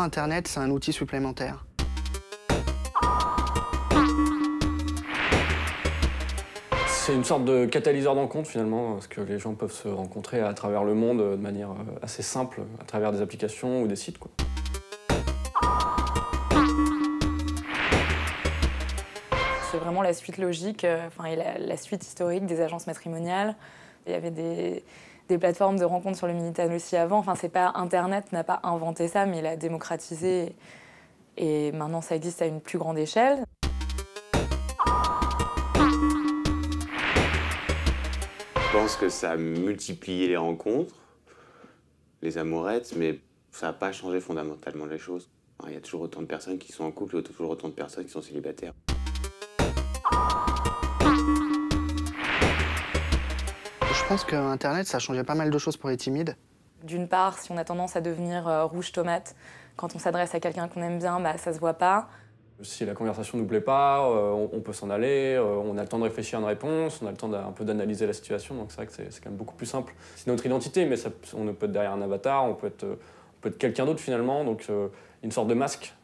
moi, Internet, c'est un outil supplémentaire. C'est une sorte de catalyseur d'encontre finalement, parce que les gens peuvent se rencontrer à travers le monde de manière assez simple, à travers des applications ou des sites, quoi. C'est vraiment la suite logique, et la suite historique des agences matrimoniales. Il y avait des plateformes de rencontres sur le Minitel aussi avant. Enfin, c'est pas Internet n'a pas inventé ça, mais il a démocratisé. Et maintenant, ça existe à une plus grande échelle. Je pense que ça a multiplié les rencontres, les amourettes, mais ça n'a pas changé fondamentalement les choses. Il y a toujours autant de personnes qui sont en couple et toujours autant de personnes qui sont célibataires. Je pense qu'Internet, ça a changé pas mal de choses pour les timides. D'une part, si on a tendance à devenir rouge tomate, quand on s'adresse à quelqu'un qu'on aime bien, ça se voit pas. Si la conversation ne nous plaît pas, on peut s'en aller, on a le temps de réfléchir à une réponse, on a le temps un peu d'analyser la situation, donc c'est vrai que c'est quand même beaucoup plus simple. C'est notre identité, mais on peut être derrière un avatar, on peut être quelqu'un d'autre finalement, donc une sorte de masque.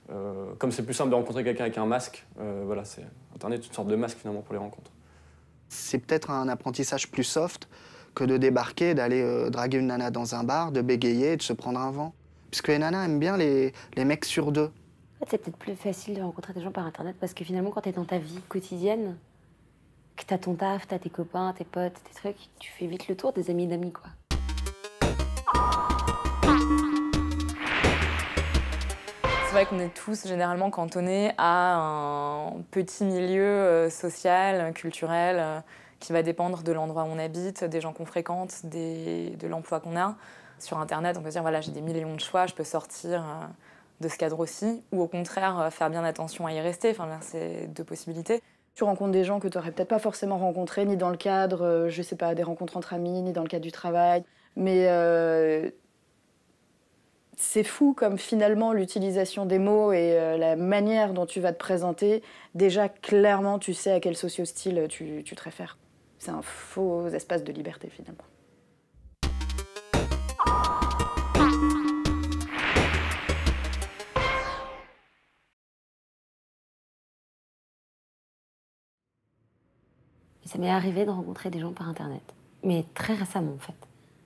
Comme c'est plus simple de rencontrer quelqu'un avec un masque, voilà, Internet est une sorte de masque finalement pour les rencontres. C'est peut-être un apprentissage plus soft que de débarquer, d'aller draguer une nana dans un bar, de bégayer et de se prendre un vent. Puisque les nanas aiment bien les mecs sur deux. En fait, c'est peut-être plus facile de rencontrer des gens par Internet parce que finalement, quand t'es dans ta vie quotidienne, que t'as ton taf, t'as tes copains, tes potes, tes trucs, tu fais vite le tour des amis d'amis, quoi. C'est vrai qu'on est tous généralement cantonnés à un petit milieu social, culturel, qui va dépendre de l'endroit où on habite, des gens qu'on fréquente, de l'emploi qu'on a. Sur Internet, on peut se dire, voilà, j'ai des millions de choix, je peux sortir de ce cadre aussi, ou au contraire, faire bien attention à y rester. Enfin, c'est deux possibilités. Tu rencontres des gens que tu n'aurais peut-être pas forcément rencontrés, ni dans le cadre, je sais pas, des rencontres entre amis, ni dans le cadre du travail. Mais c'est fou comme finalement l'utilisation des mots et la manière dont tu vas te présenter, déjà clairement tu sais à quel socio-style tu te réfères. C'est un faux espace de liberté finalement. Ça m'est arrivé de rencontrer des gens par Internet. Mais très récemment, en fait.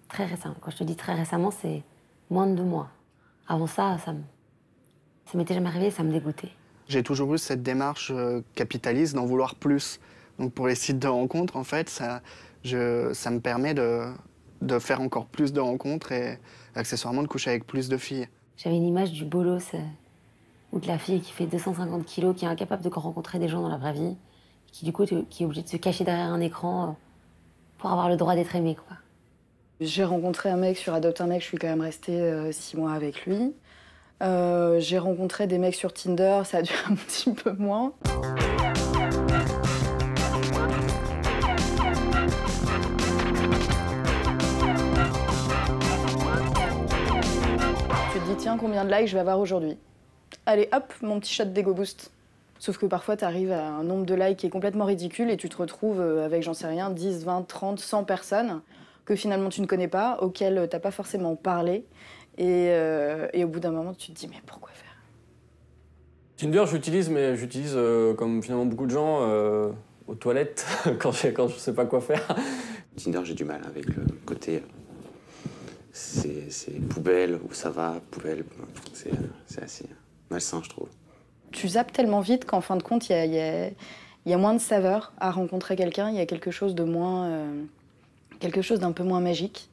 Très récemment. Quand je te dis très récemment, c'est moins de 2 mois. Avant ça, ça m'était jamais arrivé et ça me dégoûtait. J'ai toujours eu cette démarche capitaliste d'en vouloir plus. Donc pour les sites de rencontres, en fait, ça me permet de faire encore plus de rencontres et accessoirement de coucher avec plus de filles. J'avais une image du bolos ou de la fille qui fait 250 kilos, qui est incapable de rencontrer des gens dans la vraie vie, qui du coup qui est obligée de se cacher derrière un écran pour avoir le droit d'être aimée, quoi. J'ai rencontré un mec sur Adopt un mec, je suis quand même restée 6 mois avec lui. J'ai rencontré des mecs sur Tinder, ça a duré un petit peu moins. Tu te dis, tiens, combien de likes je vais avoir aujourd'hui? Allez, hop, mon petit shot d'ego boost. Sauf que parfois, tu arrives à un nombre de likes qui est complètement ridicule et tu te retrouves avec, j'en sais rien, 10, 20, 30, 100 personnes que finalement tu ne connais pas, auxquelles tu n'as pas forcément parlé. Et au bout d'un moment, tu te dis, mais pourquoi faire? Tinder, j'utilise, mais j'utilise comme finalement beaucoup de gens aux toilettes quand je sais pas quoi faire. Tinder, j'ai du mal avec le côté... C'est poubelle, où ça va, poubelle, c'est assez malsain, je trouve. Tu zappes tellement vite qu'en fin de compte, il y a moins de saveur à rencontrer quelqu'un, il y a quelque chose de moins... quelque chose d'un peu moins magique.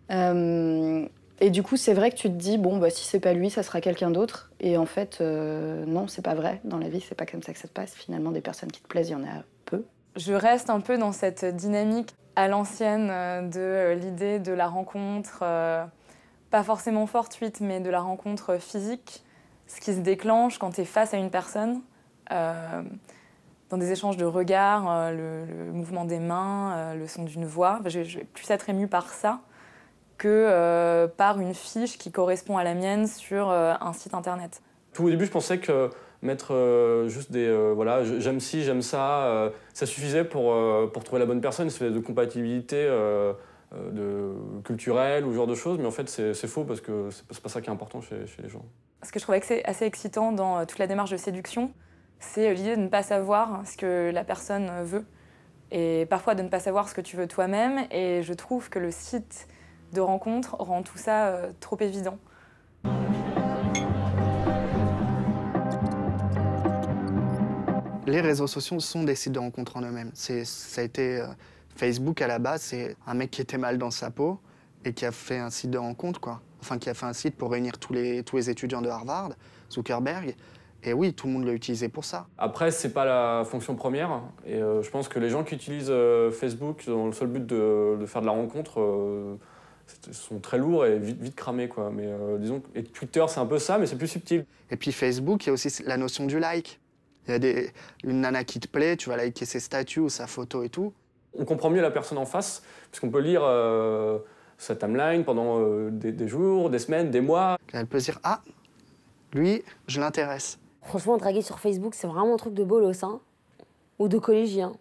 Et du coup, c'est vrai que tu te dis, bon, bah, si c'est pas lui, ça sera quelqu'un d'autre. Et en fait, non, c'est pas vrai. Dans la vie, c'est pas comme ça que ça se passe. Finalement, des personnes qui te plaisent, il y en a peu. Je reste un peu dans cette dynamique à l'ancienne de l'idée de la rencontre, pas forcément fortuite, mais de la rencontre physique. Ce qui se déclenche quand tu es face à une personne, dans des échanges de regards, le mouvement des mains, le son d'une voix. Je vais plus être émue par ça que par une fiche qui correspond à la mienne sur un site internet. Tout au début, je pensais que mettre juste des voilà, j'aime ci, j'aime ça, ça suffisait pour trouver la bonne personne, une espèce de compatibilité culturelle ou ce genre de choses, mais en fait c'est faux parce que c'est pas ça qui est important chez les gens. Ce que je trouve assez excitant dans toute la démarche de séduction, c'est l'idée de ne pas savoir ce que la personne veut. Et parfois de ne pas savoir ce que tu veux toi-même. Et je trouve que le site de rencontre rend tout ça trop évident. Les réseaux sociaux sont des sites de rencontre en eux-mêmes. Ça a été Facebook à la base, c'est un mec qui était mal dans sa peau et qui a fait un site de rencontre, quoi. Enfin, qui a fait un site pour réunir tous les étudiants de Harvard, Zuckerberg. Et oui, tout le monde l'a utilisé pour ça. Après, c'est pas la fonction première. Et je pense que les gens qui utilisent Facebook dans le seul but de faire de la rencontre sont très lourds et vite cramés, quoi. Mais disons, et Twitter, c'est un peu ça, mais c'est plus subtil. Et puis Facebook, il y a aussi la notion du like. Il y a une nana qui te plaît, tu vas liker ses statuts ou sa photo et tout. On comprend mieux la personne en face, puisqu'on peut lire sa timeline pendant des jours, des semaines, des mois. Elle peut se dire « Ah, lui, je l'intéresse ». Franchement, draguer sur Facebook, c'est vraiment un truc de bolos, hein, ou de collégien.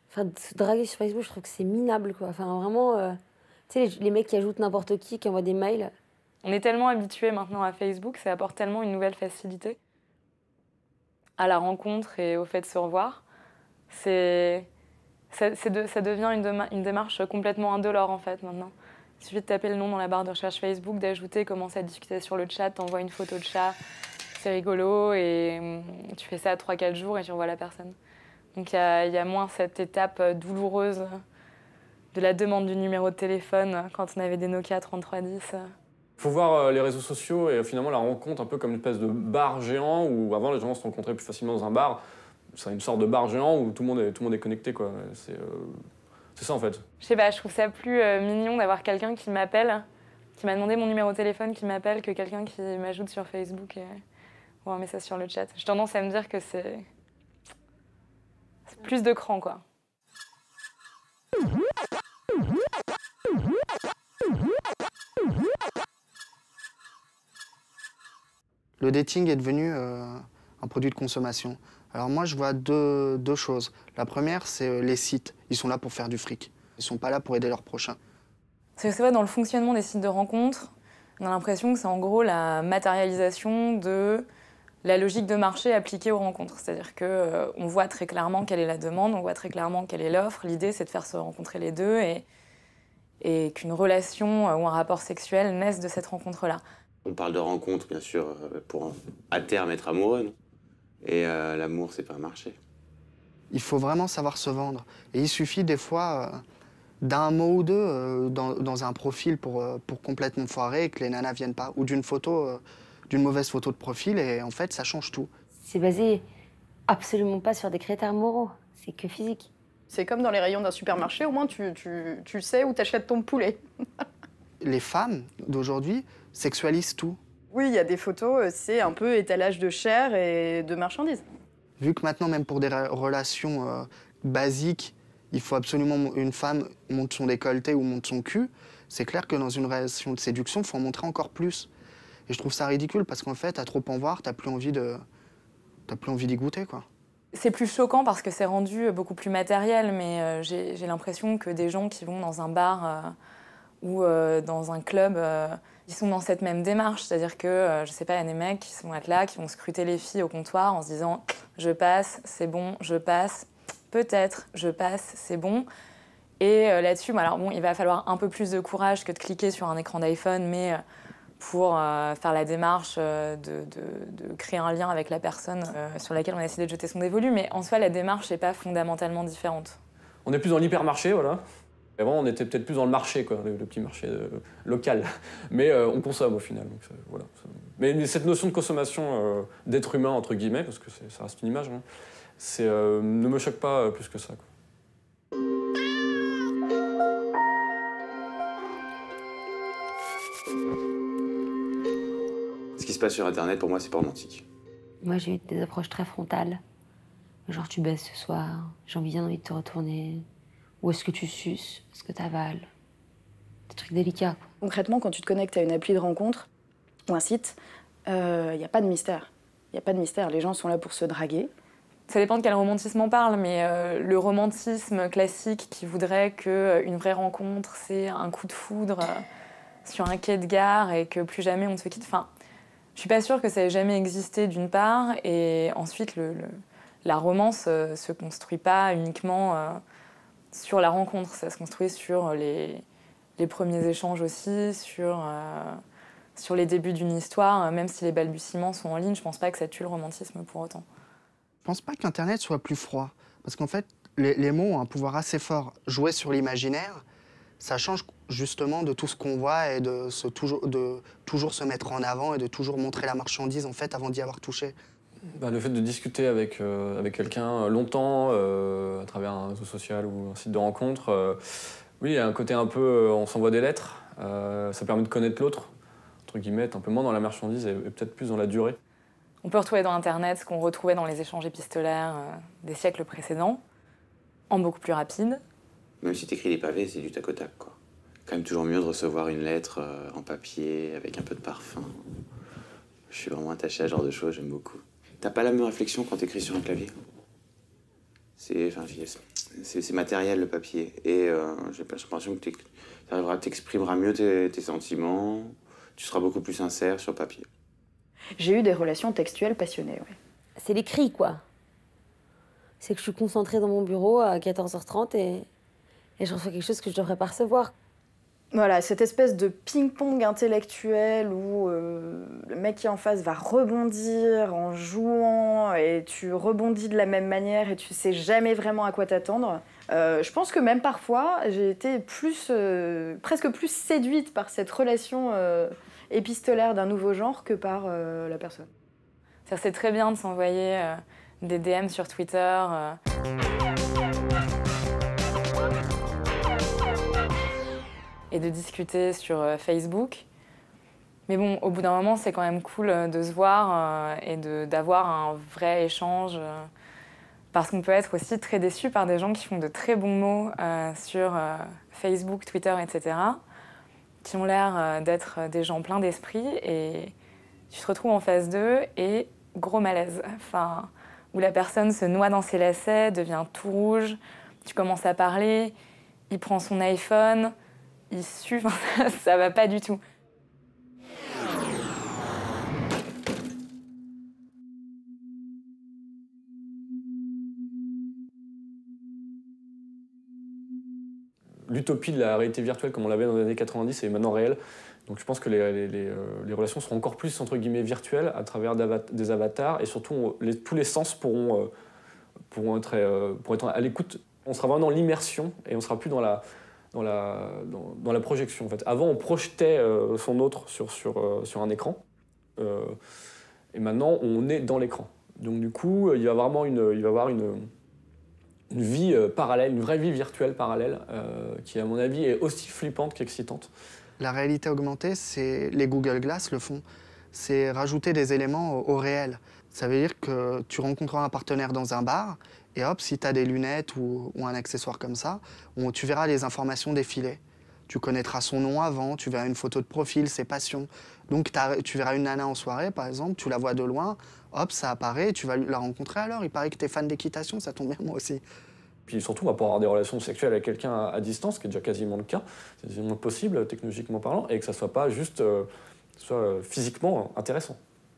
Enfin, draguer sur Facebook, je trouve que c'est minable, quoi. Enfin, vraiment, tu sais, les mecs qui ajoutent n'importe qui envoient des mails. On est tellement habitués maintenant à Facebook, ça apporte tellement une nouvelle facilité à la rencontre et au fait de se revoir. Ça devient une démarche complètement indolore, en fait, maintenant. Il suffit de taper le nom dans la barre de recherche Facebook, d'ajouter, commencer à discuter sur le chat, t'envoies une photo de chat, c'est rigolo, et tu fais ça 3-4 jours et tu revois la personne. Donc il y a moins cette étape douloureuse de la demande du numéro de téléphone quand on avait des Nokia 3310. Il faut voir les réseaux sociaux et finalement la rencontre un peu comme une espèce de bar géant où avant les gens se rencontraient plus facilement dans un bar. C'est une sorte de bar géant où tout le monde est connecté, quoi. C'est ça en fait. Je sais pas, je trouve ça plus mignon d'avoir quelqu'un qui m'appelle, qui m'a demandé mon numéro de téléphone, qui m'appelle, que quelqu'un qui m'ajoute sur Facebook ou un message sur le chat. J'ai tendance à me dire que c'est plus de cran, quoi. Le dating est devenu un produit de consommation. Alors moi, je vois deux choses. La première, c'est les sites. Ils sont là pour faire du fric. Ils sont pas là pour aider leurs prochains. C'est vrai, dans le fonctionnement des sites de rencontres, on a l'impression que c'est en gros la matérialisation de la logique de marché appliquée aux rencontres. C'est-à-dire qu'on voit très clairement quelle est la demande, on voit très clairement quelle est l'offre. L'idée, c'est de faire se rencontrer les deux et qu'une relation ou un rapport sexuel naisse de cette rencontre-là. On parle de rencontre, bien sûr, pour à terme être amoureux, non? Et l'amour, c'est pas un marché. Il faut vraiment savoir se vendre. Et il suffit des fois d'un mot ou deux dans un profil pour complètement foirer et que les nanas viennent pas. Ou d'une mauvaise photo de profil et en fait, ça change tout. C'est basé absolument pas sur des critères moraux, c'est que physique. C'est comme dans les rayons d'un supermarché, au moins tu sais où t'achètes ton poulet. Les femmes d'aujourd'hui sexualisent tout. Oui, il y a des photos, c'est un peu étalage de chair et de marchandises. Vu que maintenant, même pour des relations basiques, il faut absolument une femme monte son décolleté ou monte son cul, c'est clair que dans une relation de séduction, il faut en montrer encore plus. Et je trouve ça ridicule parce qu'en fait, à trop en voir, t'as plus envie d'y goûter, quoi. C'est plus choquant parce que c'est rendu beaucoup plus matériel, mais j'ai l'impression que des gens qui vont dans un bar ou dans un club, ils sont dans cette même démarche. C'est-à-dire que, je sais pas, il y a des mecs qui vont être là, qui vont scruter les filles au comptoir en se disant « je passe, c'est bon, je passe, peut-être, je passe, c'est bon ». Et là-dessus, alors bon, il va falloir un peu plus de courage que de cliquer sur un écran d'iPhone, mais pour faire la démarche de créer un lien avec la personne sur laquelle on a décidé de jeter son dévolu. Mais en soi, la démarche n'est pas fondamentalement différente. On est plus dans l'hypermarché, voilà. Avant, on était peut-être plus dans le marché, quoi, le petit marché local. Mais on consomme au final. Donc, voilà. Mais cette notion de consommation d'être humain, entre guillemets, parce que ça reste une image, hein, ne me choque pas plus que ça, quoi. Ce qui se passe sur Internet, pour moi, c'est pas romantique. Moi, j'ai eu des approches très frontales. Genre, tu baisses ce soir, j'ai bien envie de te retourner. Ou est-ce que tu suces? Est-ce que tu avales? Des trucs délicats, quoi. Concrètement, quand tu te connectes à une appli de rencontre ou un site, il n'y a pas de mystère. Il n'y a pas de mystère. Les gens sont là pour se draguer. Ça dépend de quel romantisme on parle, mais le romantisme classique qui voudrait qu'une vraie rencontre, c'est un coup de foudre sur un quai de gare et que plus jamais on ne se quitte. Enfin, Je suis pas sûre que ça ait jamais existé d'une part, et ensuite la romance se construit pas uniquement sur la rencontre, ça se construit sur les premiers échanges aussi, sur les débuts d'une histoire, même si les balbutiements sont en ligne, je pense pas que ça tue le romantisme pour autant. Je pense pas qu'Internet soit plus froid, parce qu'en fait, les mots ont un pouvoir assez fort. Jouer sur l'imaginaire, ça change justement de tout ce qu'on voit et de toujours se mettre en avant et de toujours montrer la marchandise en fait avant d'y avoir touché. Le fait de discuter avec quelqu'un longtemps à travers un réseau social ou un site de rencontre, oui, il y a un côté un peu, on s'envoie des lettres, ça permet de connaître l'autre, entre guillemets, être un peu moins dans la marchandise et peut-être plus dans la durée. On peut retrouver dans Internet ce qu'on retrouvait dans les échanges épistolaires des siècles précédents, en beaucoup plus rapide. Même si t'écris des pavés, c'est du tac au tac, quoi. Quand même toujours mieux de recevoir une lettre en papier, avec un peu de parfum. Je suis vraiment attaché à ce genre de choses, j'aime beaucoup. T'as pas la même réflexion quand t'écris sur un clavier. C'est matériel, le papier. Et j'ai l'impression que t'exprimeras mieux tes sentiments, tu seras beaucoup plus sincère sur papier. J'ai eu des relations textuelles passionnées, ouais. C'est l'écrit, quoi. C'est que je suis concentrée dans mon bureau à 14h30 et je reçois quelque chose que je devrais pas recevoir. Voilà, cette espèce de ping-pong intellectuel où le mec qui est en face va rebondir en jouant et tu rebondis de la même manière et tu sais jamais vraiment à quoi t'attendre. Je pense que même parfois, j'ai été presque plus séduite par cette relation épistolaire d'un nouveau genre que par la personne. C'est très bien de s'envoyer des DM sur Twitter. Et de discuter sur Facebook. Mais bon, au bout d'un moment, c'est quand même cool de se voir et d'avoir un vrai échange. Parce qu'on peut être aussi très déçu par des gens qui font de très bons mots sur Facebook, Twitter, etc. Qui ont l'air d'être des gens pleins d'esprit. Et tu te retrouves en face d'eux et gros malaise. Enfin, où la personne se noie dans ses lacets, devient tout rouge. Tu commences à parler, il prend son iPhone... il sue, ça va pas du tout. L'utopie de la réalité virtuelle comme on l'avait dans les années 90 est maintenant réelle. Donc je pense que les relations seront encore plus entre guillemets virtuelles à travers des avatars et surtout tous les sens pourront être à l'écoute. On sera vraiment dans l'immersion et on sera plus dans la projection. En fait. Avant, on projetait son autre sur un écran, et maintenant, on est dans l'écran. Donc du coup, il va y avoir une vie parallèle, une vraie vie virtuelle parallèle, qui, à mon avis, est aussi flippante qu'excitante. La réalité augmentée, les Google Glass le font, c'est rajouter des éléments au réel. Ça veut dire que tu rencontreras un partenaire dans un bar, et hop, si tu as des lunettes ou un accessoire comme ça, tu verras les informations défiler. Tu connaîtras son nom avant, tu verras une photo de profil, ses passions. Donc tu verras une nana en soirée, par exemple, tu la vois de loin, hop, ça apparaît, et tu vas la rencontrer alors. Il paraît que tu es fan d'équitation, ça tombe bien, moi aussi. Puis surtout, on va pouvoir avoir des relations sexuelles avec quelqu'un à distance, ce qui est déjà quasiment le cas. C'est quasiment possible, technologiquement parlant, et que ça soit pas juste soit physiquement intéressant.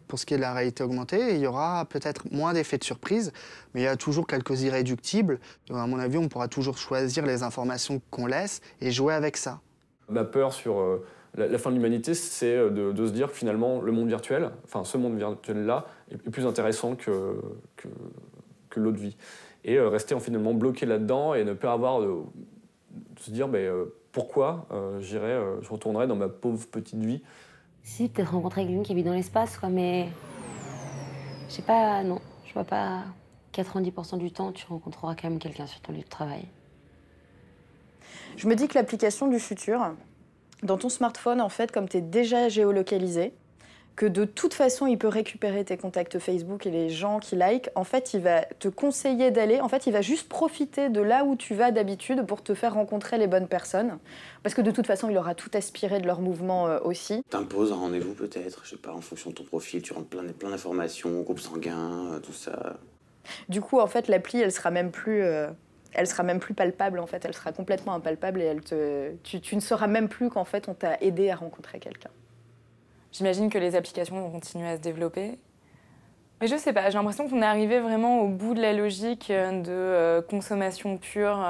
Pour ce qui est de la réalité augmentée, il y aura peut-être moins d'effets de surprise, mais il y a toujours quelques irréductibles. À mon avis, on pourra toujours choisir les informations qu'on laisse et jouer avec ça. Ma peur sur la fin de l'humanité, c'est de se dire que finalement, le monde virtuel, enfin ce monde virtuel-là, est plus intéressant que l'autre vie. Et rester finalement bloqué là-dedans et ne pas avoir de se dire pourquoi je retournerai dans ma pauvre petite vie. Si, peut-être rencontrer quelqu'un qui habite dans l'espace, quoi, mais... Je sais pas, non. Je vois pas... 90% du temps, tu rencontreras quand même quelqu'un sur ton lieu de travail. Je me dis que l'application du futur, dans ton smartphone, en fait, comme tu es déjà géolocalisé, que de toute façon, il peut récupérer tes contacts Facebook et les gens qui likent. En fait, il va te conseiller d'aller. En fait, il va juste profiter de là où tu vas d'habitude pour te faire rencontrer les bonnes personnes. Parce que de toute façon, il aura tout aspiré de leur mouvement aussi. T'imposes un rendez-vous peut-être, je sais pas, en fonction de ton profil, tu rentres plein d'informations, groupe sanguin, tout ça. Du coup, en fait, l'appli, elle sera même plus palpable, en fait. Elle sera complètement impalpable et tu ne sauras même plus qu'en fait, on t'a aidé à rencontrer quelqu'un. J'imagine que les applications vont continuer à se développer. Mais je sais pas, j'ai l'impression qu'on est arrivé vraiment au bout de la logique de consommation pure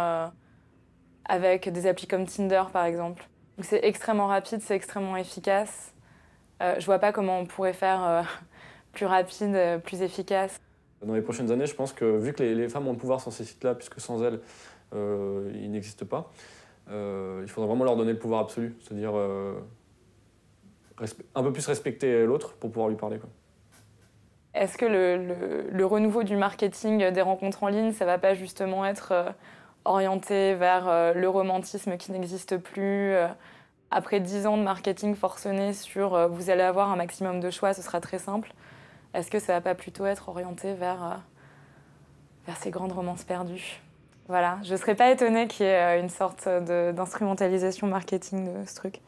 avec des applis comme Tinder, par exemple. Donc c'est extrêmement rapide, c'est extrêmement efficace. Je vois pas comment on pourrait faire plus rapide, plus efficace. Dans les prochaines années, je pense que vu que les femmes ont le pouvoir sur ces sites-là, puisque sans elles, ils n'existent pas, il faudrait vraiment leur donner le pouvoir absolu, c'est-à-dire un peu plus respecter l'autre pour pouvoir lui parler, quoi. Est-ce que le renouveau du marketing des rencontres en ligne, ça va pas justement être orienté vers le romantisme qui n'existe plus après 10 ans de marketing forcené sur vous allez avoir un maximum de choix, ce sera très simple. Est-ce que ça va pas plutôt être orienté vers ces grandes romances perdues? Voilà, je serais pas étonnée qu'il y ait une sorte d'instrumentalisation marketing de ce truc.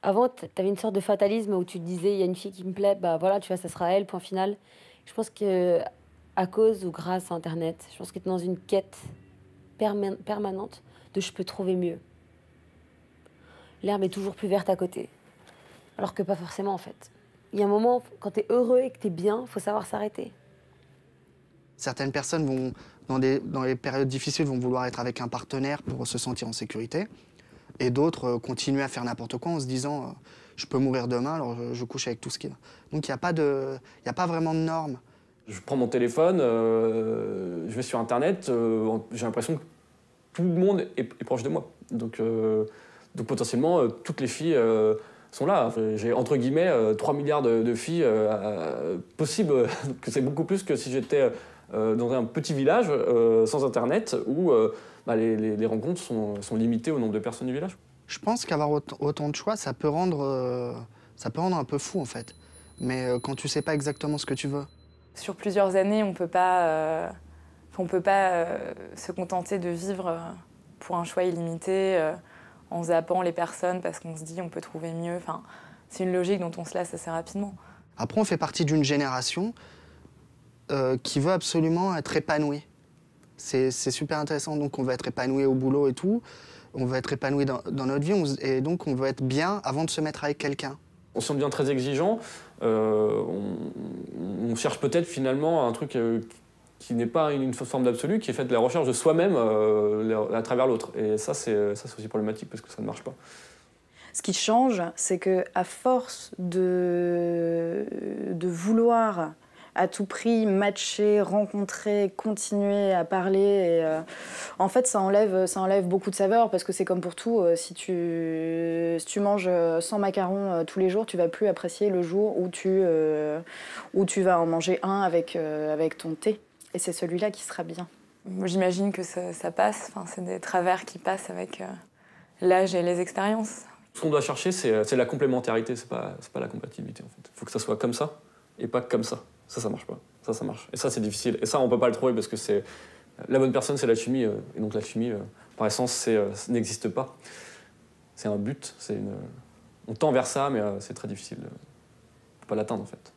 Avant, t'avais une sorte de fatalisme où tu te disais, il y a une fille qui me plaît, bah voilà, tu vois, ça sera elle, point final. Je pense que à cause ou grâce à Internet, je pense que t'es dans une quête permanente de je peux trouver mieux. L'herbe est toujours plus verte à côté. Alors que pas forcément, en fait. Il y a un moment, quand t'es heureux et que t'es bien, faut savoir s'arrêter. Certaines personnes vont, dans les périodes difficiles, vont vouloir être avec un partenaire pour se sentir en sécurité. Et d'autres continuent à faire n'importe quoi en se disant je peux mourir demain, alors je couche avec tout ce qu'il y a. Donc il n'y a pas vraiment de normes. Je prends mon téléphone, je vais sur Internet, j'ai l'impression que tout le monde est proche de moi. Donc potentiellement, toutes les filles sont là. J'ai entre guillemets 3 milliards de filles possibles, que c'est beaucoup plus que si j'étais dans un petit village sans Internet où les rencontres sont limitées au nombre de personnes du village. Je pense qu'avoir autant de choix, ça peut rendre un peu fou en fait. Mais quand tu sais pas exactement ce que tu veux. Sur plusieurs années, on peut pas se contenter de vivre pour un choix illimité en zappant les personnes parce qu'on se dit on peut trouver mieux. Enfin, c'est une logique dont on se lasse assez rapidement. Après, on fait partie d'une génération qui veut absolument être épanouie. C'est super intéressant, donc on veut être épanoui au boulot et tout, on veut être épanoui dans notre vie, et donc on veut être bien avant de se mettre avec quelqu'un. On se sent bien très exigeant, on cherche peut-être finalement un truc qui n'est pas une forme d'absolu, qui est fait de la recherche de soi-même à travers l'autre. Et ça, c'est aussi problématique parce que ça ne marche pas. Ce qui change, c'est qu'à force de vouloir à tout prix matcher, rencontrer, continuer à parler. Et, en fait, ça enlève beaucoup de saveur parce que c'est comme pour tout. Si tu manges 100 macarons tous les jours, tu vas plus apprécier le jour où tu vas en manger un avec ton thé. Et c'est celui-là qui sera bien. J'imagine que ça passe. Enfin, c'est des travers qui passent avec l'âge et les expériences. Ce qu'on doit chercher, c'est la complémentarité, c'est pas la compatibilité en fait. Il faut que ça soit comme ça et pas comme ça. Ça marche pas. Ça marche. Et ça, c'est difficile. Et ça, on peut pas le trouver parce que c'est la bonne personne, c'est l'alchimie. Et donc l'alchimie, par essence, ça n'existe pas. C'est un but. On tend vers ça, mais c'est très difficile. On peut pas l'atteindre en fait.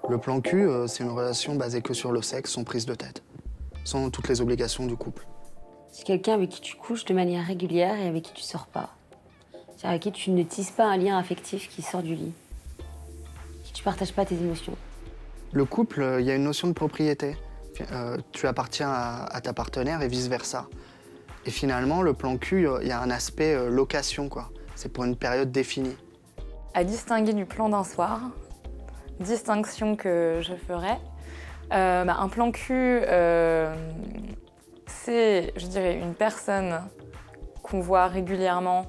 Le plan cul, c'est une relation basée que sur le sexe, sans prise de tête, sans toutes les obligations du couple. C'est quelqu'un avec qui tu couches de manière régulière et avec qui tu sors pas. C'est avec qui tu ne tisses pas un lien affectif qui sort du lit. Qui tu partages pas tes émotions. Le couple, il y a une notion de propriété. Tu appartiens à ta partenaire et vice-versa. Et finalement, le plan cul, il y a un aspect location, quoi. C'est pour une période définie. À distinguer du plan d'un soir, distinction que je ferais, un plan cul, c'est, je dirais, une personne qu'on voit régulièrement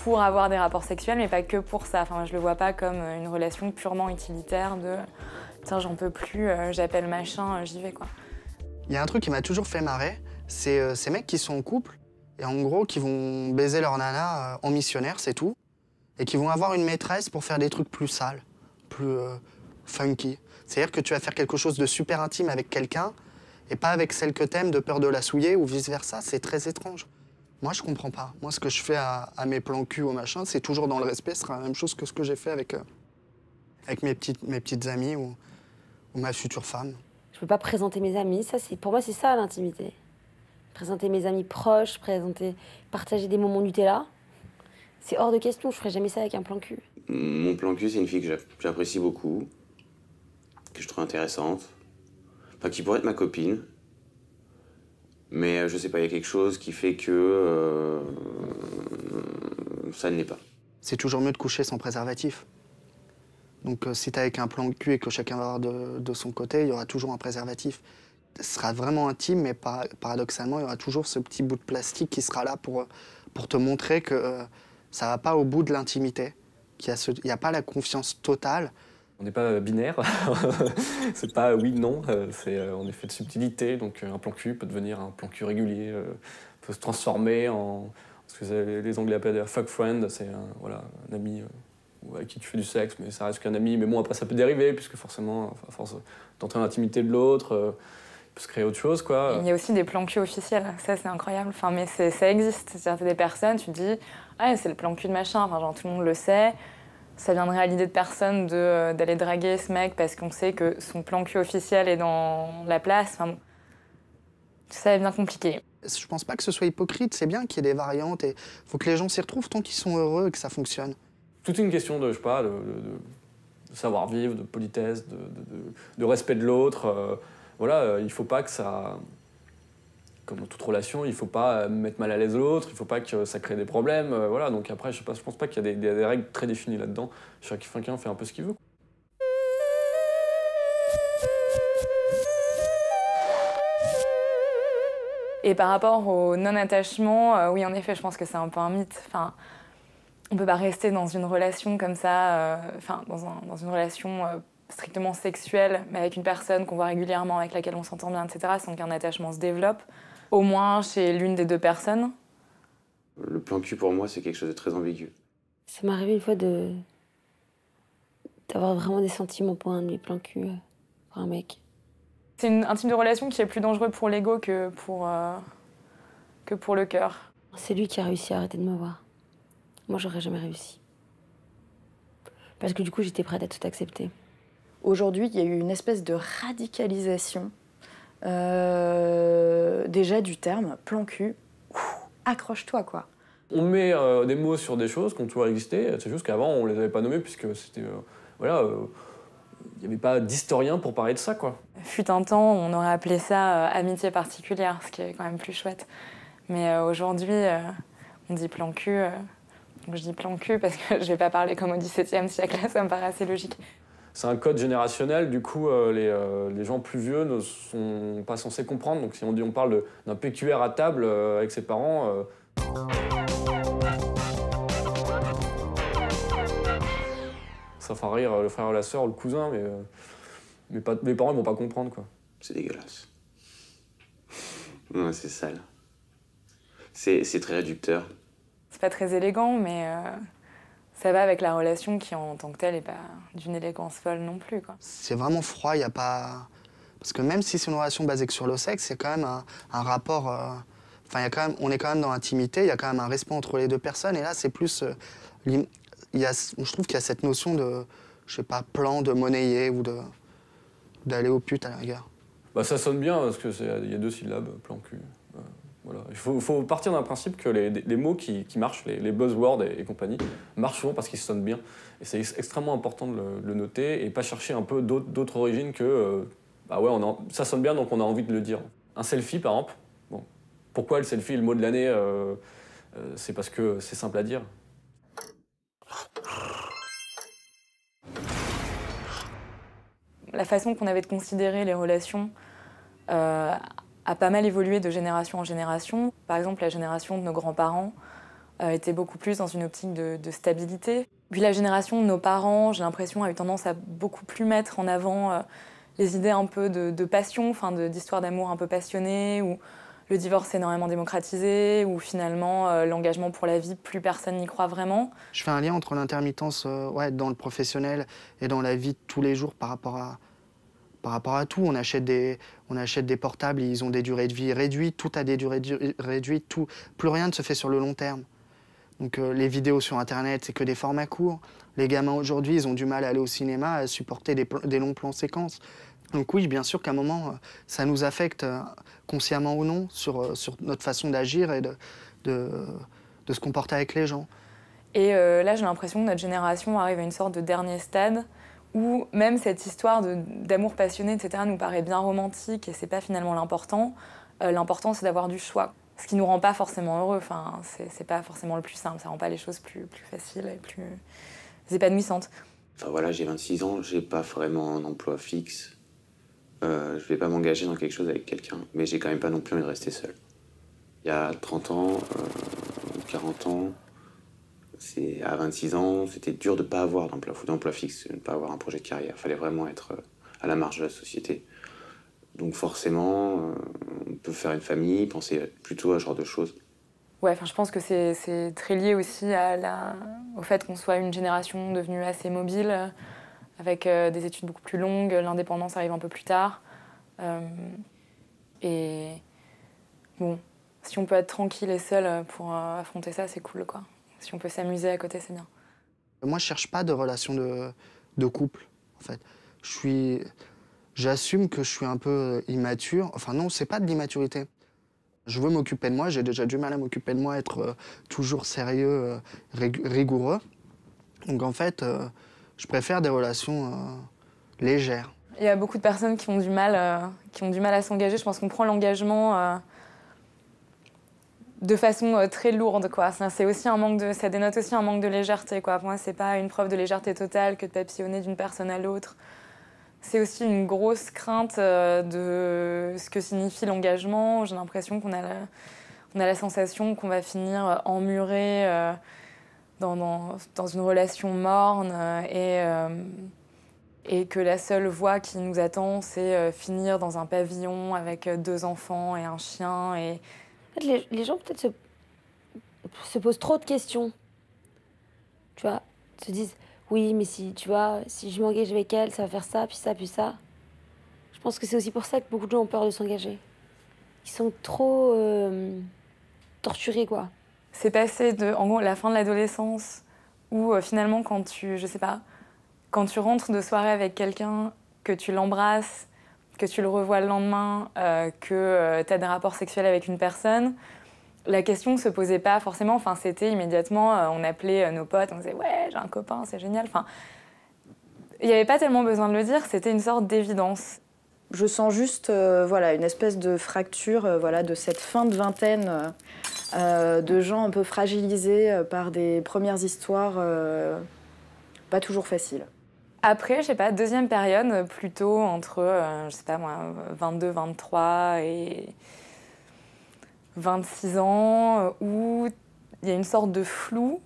pour avoir des rapports sexuels, mais pas que pour ça. Enfin, je le vois pas comme une relation purement utilitaire de « tiens, j'en peux plus, j'appelle machin, j'y vais », quoi. Il y a un truc qui m'a toujours fait marrer, c'est ces mecs qui sont en couple et en gros qui vont baiser leur nana en missionnaire, c'est tout, et qui vont avoir une maîtresse pour faire des trucs plus sales, plus funky. C'est-à-dire que tu vas faire quelque chose de super intime avec quelqu'un et pas avec celle que t'aimes de peur de la souiller ou vice-versa. C'est très étrange. Moi, je comprends pas. Moi, ce que je fais à mes plans cul au machin, c'est toujours dans le respect. Ce sera la même chose que ce que j'ai fait avec mes petites amies. Ma future femme. Je peux pas présenter mes amis. Ça, pour moi, c'est ça l'intimité. Présenter mes amis proches, partager des moments Nutella. C'est hors de question, je ferais jamais ça avec un plan cul. Mon plan cul, c'est une fille que j'apprécie beaucoup, que je trouve intéressante, enfin qui pourrait être ma copine. Mais je sais pas, il y a quelque chose qui fait que ça ne l'est pas. C'est toujours mieux de coucher sans préservatif. Donc si t'es avec un plan cul et que chacun va avoir de son côté, il y aura toujours un préservatif. Ce sera vraiment intime, mais paradoxalement, il y aura toujours ce petit bout de plastique qui sera là pour te montrer que ça va pas au bout de l'intimité, qu'il n'y a pas la confiance totale. On n'est pas binaire, c'est pas oui, non, on est fait de subtilité, donc un plan cul peut devenir un plan cul régulier, peut se transformer en ce que les Anglais appellent un fuck friend, c'est un ami avec qui tu fais du sexe, mais ça reste qu'un ami, mais bon après ça peut dériver, puisque forcément, à force d'entrer dans l'intimité de l'autre, il peut se créer autre chose, quoi. Il y a aussi des plans cul officiels, ça c'est incroyable, enfin, mais ça existe, c'est-à-dire des personnes, tu te dis, ah c'est le plan cul de machin, enfin, genre tout le monde le sait. Ça viendrait à l'idée de personne d'aller draguer ce mec parce qu'on sait que son plan cul officiel est dans la place. Enfin, ça devient compliqué. Je pense pas que ce soit hypocrite, c'est bien qu'il y ait des variantes et faut que les gens s'y retrouvent tant qu'ils sont heureux et que ça fonctionne. Toute une question de, je sais pas, de savoir-vivre, de politesse, de respect de l'autre. Voilà, il faut pas que ça... Comme dans toute relation, il ne faut pas mettre mal à l'aise l'autre, il ne faut pas que ça crée des problèmes. Voilà. Donc après, je pense pas qu'il y a des règles très définies là-dedans. Chacun fait un peu ce qu'il veut. Et par rapport au non-attachement, oui, en effet, je pense que c'est un peu un mythe. Enfin, on ne peut pas rester dans une relation comme ça, dans une relation strictement sexuelle, mais avec une personne qu'on voit régulièrement, avec laquelle on s'entend bien, etc., sans qu'un attachement se développe. Au moins chez l'une des deux personnes. Le plan cul, pour moi, c'est quelque chose de très ambigu. Ça m'est arrivé une fois d'avoir vraiment des sentiments pour un de mes plans cul, pour un mec. C'est un type de relation qui est plus dangereux pour l'ego que pour le cœur. C'est lui qui a réussi à arrêter de me voir. Moi, j'aurais jamais réussi. Parce que du coup, j'étais prête à tout accepter. Aujourd'hui, il y a eu une espèce de radicalisation déjà du terme plan cul. Accroche-toi, quoi. On met des mots sur des choses qui ont toujours existé. C'est juste qu'avant, on les avait pas nommés puisque c'était... il n'y avait pas d'historien pour parler de ça, quoi. Fut un temps, on aurait appelé ça amitié particulière, ce qui est quand même plus chouette. Mais aujourd'hui, on dit plan cul. Donc je dis plan cul parce que je vais pas parler comme au XVIIe siècle, là, ça me paraît assez logique. C'est un code générationnel, du coup, les gens plus vieux ne sont pas censés comprendre. Donc si on parle d'un PQR à table avec ses parents... ça fera rire le frère ou la sœur ou le cousin, mais mes parents ne vont pas comprendre, quoi. C'est dégueulasse. Ouais, c'est sale. C'est très réducteur. C'est pas très élégant, mais ça va avec la relation qui, en tant que telle, n'est pas d'une élégance folle non plus, quoi. C'est vraiment froid, il n'y a pas... Parce que même si c'est une relation basée sur le sexe, il y a quand même un rapport... Enfin, on est quand même dans l'intimité, il y a quand même un respect entre les deux personnes, et là, c'est plus... je trouve qu'il y a cette notion de, je sais pas, plan, de monnayer ou d'aller aux putes à la rigueur. Bah, ça sonne bien parce qu'il y a 2 syllabes, plan cul. Voilà. Il faut partir d'un principe que les mots qui marchent, les buzzwords et compagnie, marchent souvent parce qu'ils sonnent bien. Et c'est extrêmement important de le noter et pas chercher un peu d'autres origines que bah ouais, ça sonne bien donc on a envie de le dire. Un selfie par exemple, bon, pourquoi le selfie est le mot de l'année c'est parce que c'est simple à dire. La façon qu'on avait de considérer les relations a pas mal évolué de génération en génération. Par exemple, la génération de nos grands-parents était beaucoup plus dans une optique de stabilité. Puis la génération de nos parents, j'ai l'impression, a eu tendance à beaucoup plus mettre en avant les idées un peu de passion, d'histoire d'amour un peu passionnée, où le divorce est énormément démocratisé, où finalement l'engagement pour la vie, plus personne n'y croit vraiment. Je fais un lien entre l'intermittence dans le professionnel et dans la vie de tous les jours par rapport à tout. On achète des portables, ils ont des durées de vie réduites, tout a des durées de vie réduites, plus rien ne se fait sur le long terme. Donc les vidéos sur Internet, c'est que des formats courts. Les gamins aujourd'hui, ils ont du mal à aller au cinéma, à supporter des longs plans séquences. Donc oui, bien sûr qu'à un moment, ça nous affecte, consciemment ou non, sur notre façon d'agir et de, de se comporter avec les gens. Et là, j'ai l'impression que notre génération arrive à une sorte de dernier stade où même cette histoire d'amour passionné, etc., nous paraît bien romantique et c'est pas finalement l'important. L'important, c'est d'avoir du choix. Ce qui nous rend pas forcément heureux. Enfin, c'est pas forcément le plus simple. Ça rend pas les choses plus faciles et plus épanouissantes. Enfin voilà, j'ai 26 ans, j'ai pas vraiment un emploi fixe. Je vais pas m'engager dans quelque chose avec quelqu'un, mais j'ai quand même pas non plus envie de rester seul. Il y a 30 ans, 40 ans, à 26 ans, c'était dur de pas avoir d'emploi fixe, de ne pas avoir un projet de carrière. Il fallait vraiment être à la marge de la société. Donc forcément, on peut faire une famille, penser plutôt à ce genre de choses. Ouais, je pense que c'est très lié aussi au fait qu'on soit une génération devenue assez mobile, avec des études beaucoup plus longues, l'indépendance arrive un peu plus tard. Et bon, si on peut être tranquille et seul pour affronter ça, c'est cool, quoi. Si on peut s'amuser à côté, c'est bien. Moi, je cherche pas de relation de couple, en fait. J'assume que je suis un peu immature. Enfin non, c'est pas de l'immaturité. Je veux m'occuper de moi, j'ai déjà du mal à m'occuper de moi, être toujours sérieux, rigoureux. Donc en fait, je préfère des relations légères. Il y a beaucoup de personnes qui ont du mal à s'engager. Je pense qu'on prend l'engagement de façon très lourde, quoi. Ça dénote aussi un manque de légèreté, quoi. Pour moi, c'est pas une preuve de légèreté totale que de papillonner d'une personne à l'autre. C'est aussi une grosse crainte de ce que signifie l'engagement. J'ai l'impression qu'on a la sensation qu'on va finir emmuré dans une relation morne et que la seule voie qui nous attend, c'est finir dans un pavillon avec 2 enfants et un chien. Et... En fait, les gens peut-être se posent trop de questions. Tu vois, se disent... Oui, mais si je m'engage avec elle, ça va faire ça, puis ça, puis ça. Je pense que c'est aussi pour ça que beaucoup de gens ont peur de s'engager. Ils sont trop torturés, quoi. C'est passé en gros, la fin de l'adolescence, où finalement, quand tu rentres de soirée avec quelqu'un, que tu l'embrasses, que tu le revois le lendemain, que tu as des rapports sexuels avec une personne, la question ne se posait pas forcément, enfin, c'était immédiatement, on appelait nos potes, on disait « ouais, j'ai un copain, c'est génial ». Enfin, il n'y avait pas tellement besoin de le dire, c'était une sorte d'évidence. Je sens juste une espèce de fracture de cette fin de vingtaine, de gens un peu fragilisés par des premières histoires pas toujours faciles. Après, je sais pas, deuxième période, plutôt entre, 22, 23 et 26 ans, où il y a une sorte de flou,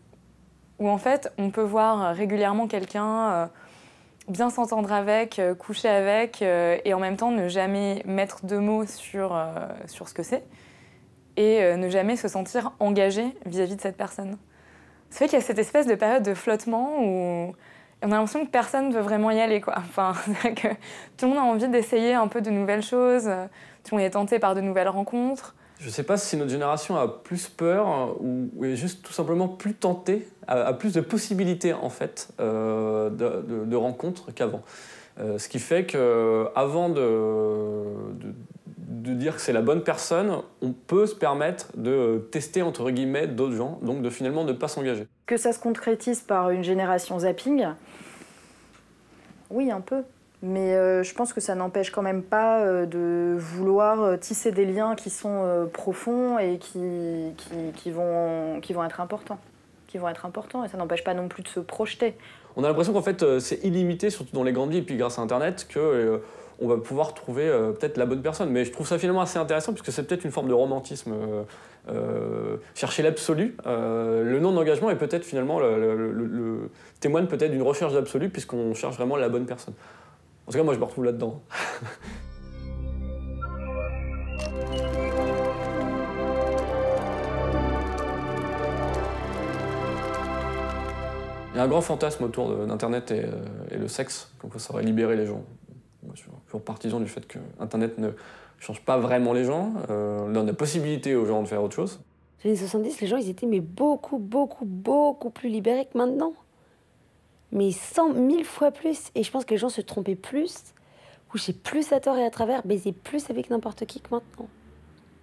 où en fait, on peut voir régulièrement quelqu'un bien s'entendre avec, coucher avec, et en même temps ne jamais mettre de mots sur ce que c'est, et ne jamais se sentir engagé vis-à-vis de cette personne. Ça fait qu'il y a cette espèce de période de flottement où on a l'impression que personne ne veut vraiment y aller, quoi. Enfin, que tout le monde a envie d'essayer un peu de nouvelles choses, tout le monde est tenté par de nouvelles rencontres. Je ne sais pas si notre génération a plus peur ou est juste tout simplement plus tentée, a plus de possibilités en fait de rencontres qu'avant. Ce qui fait qu'avant de dire que c'est la bonne personne, on peut se permettre de tester entre guillemets d'autres gens, donc de finalement ne pas s'engager. Que ça se concrétise par une génération zapping, oui un peu. Mais je pense que ça n'empêche quand même pas de vouloir tisser des liens qui sont profonds et qui vont être importants. Et ça n'empêche pas non plus de se projeter. On a l'impression qu'en fait c'est illimité, surtout dans les grandes villes, et puis grâce à Internet, qu'on va pouvoir trouver peut-être la bonne personne. Mais je trouve ça finalement assez intéressant, puisque c'est peut-être une forme de romantisme. Chercher l'absolu. Le non-engagement est peut-être finalement témoigne peut-être d'une recherche d'absolu, puisqu'on cherche vraiment la bonne personne. En tout cas, moi, je me retrouve là-dedans. Il y a un grand fantasme autour d'Internet et le sexe, comme quoi ça aurait libéré les gens. Moi, je suis toujours partisan du fait que Internet ne change pas vraiment les gens, donne la possibilité aux gens de faire autre chose. Dans les années 70, les gens, ils étaient beaucoup plus libérés que maintenant. Mais 1000 fois plus. Et je pense que les gens se trompaient plus, où j'ai plus à tort et à travers baisé plus avec n'importe qui que maintenant.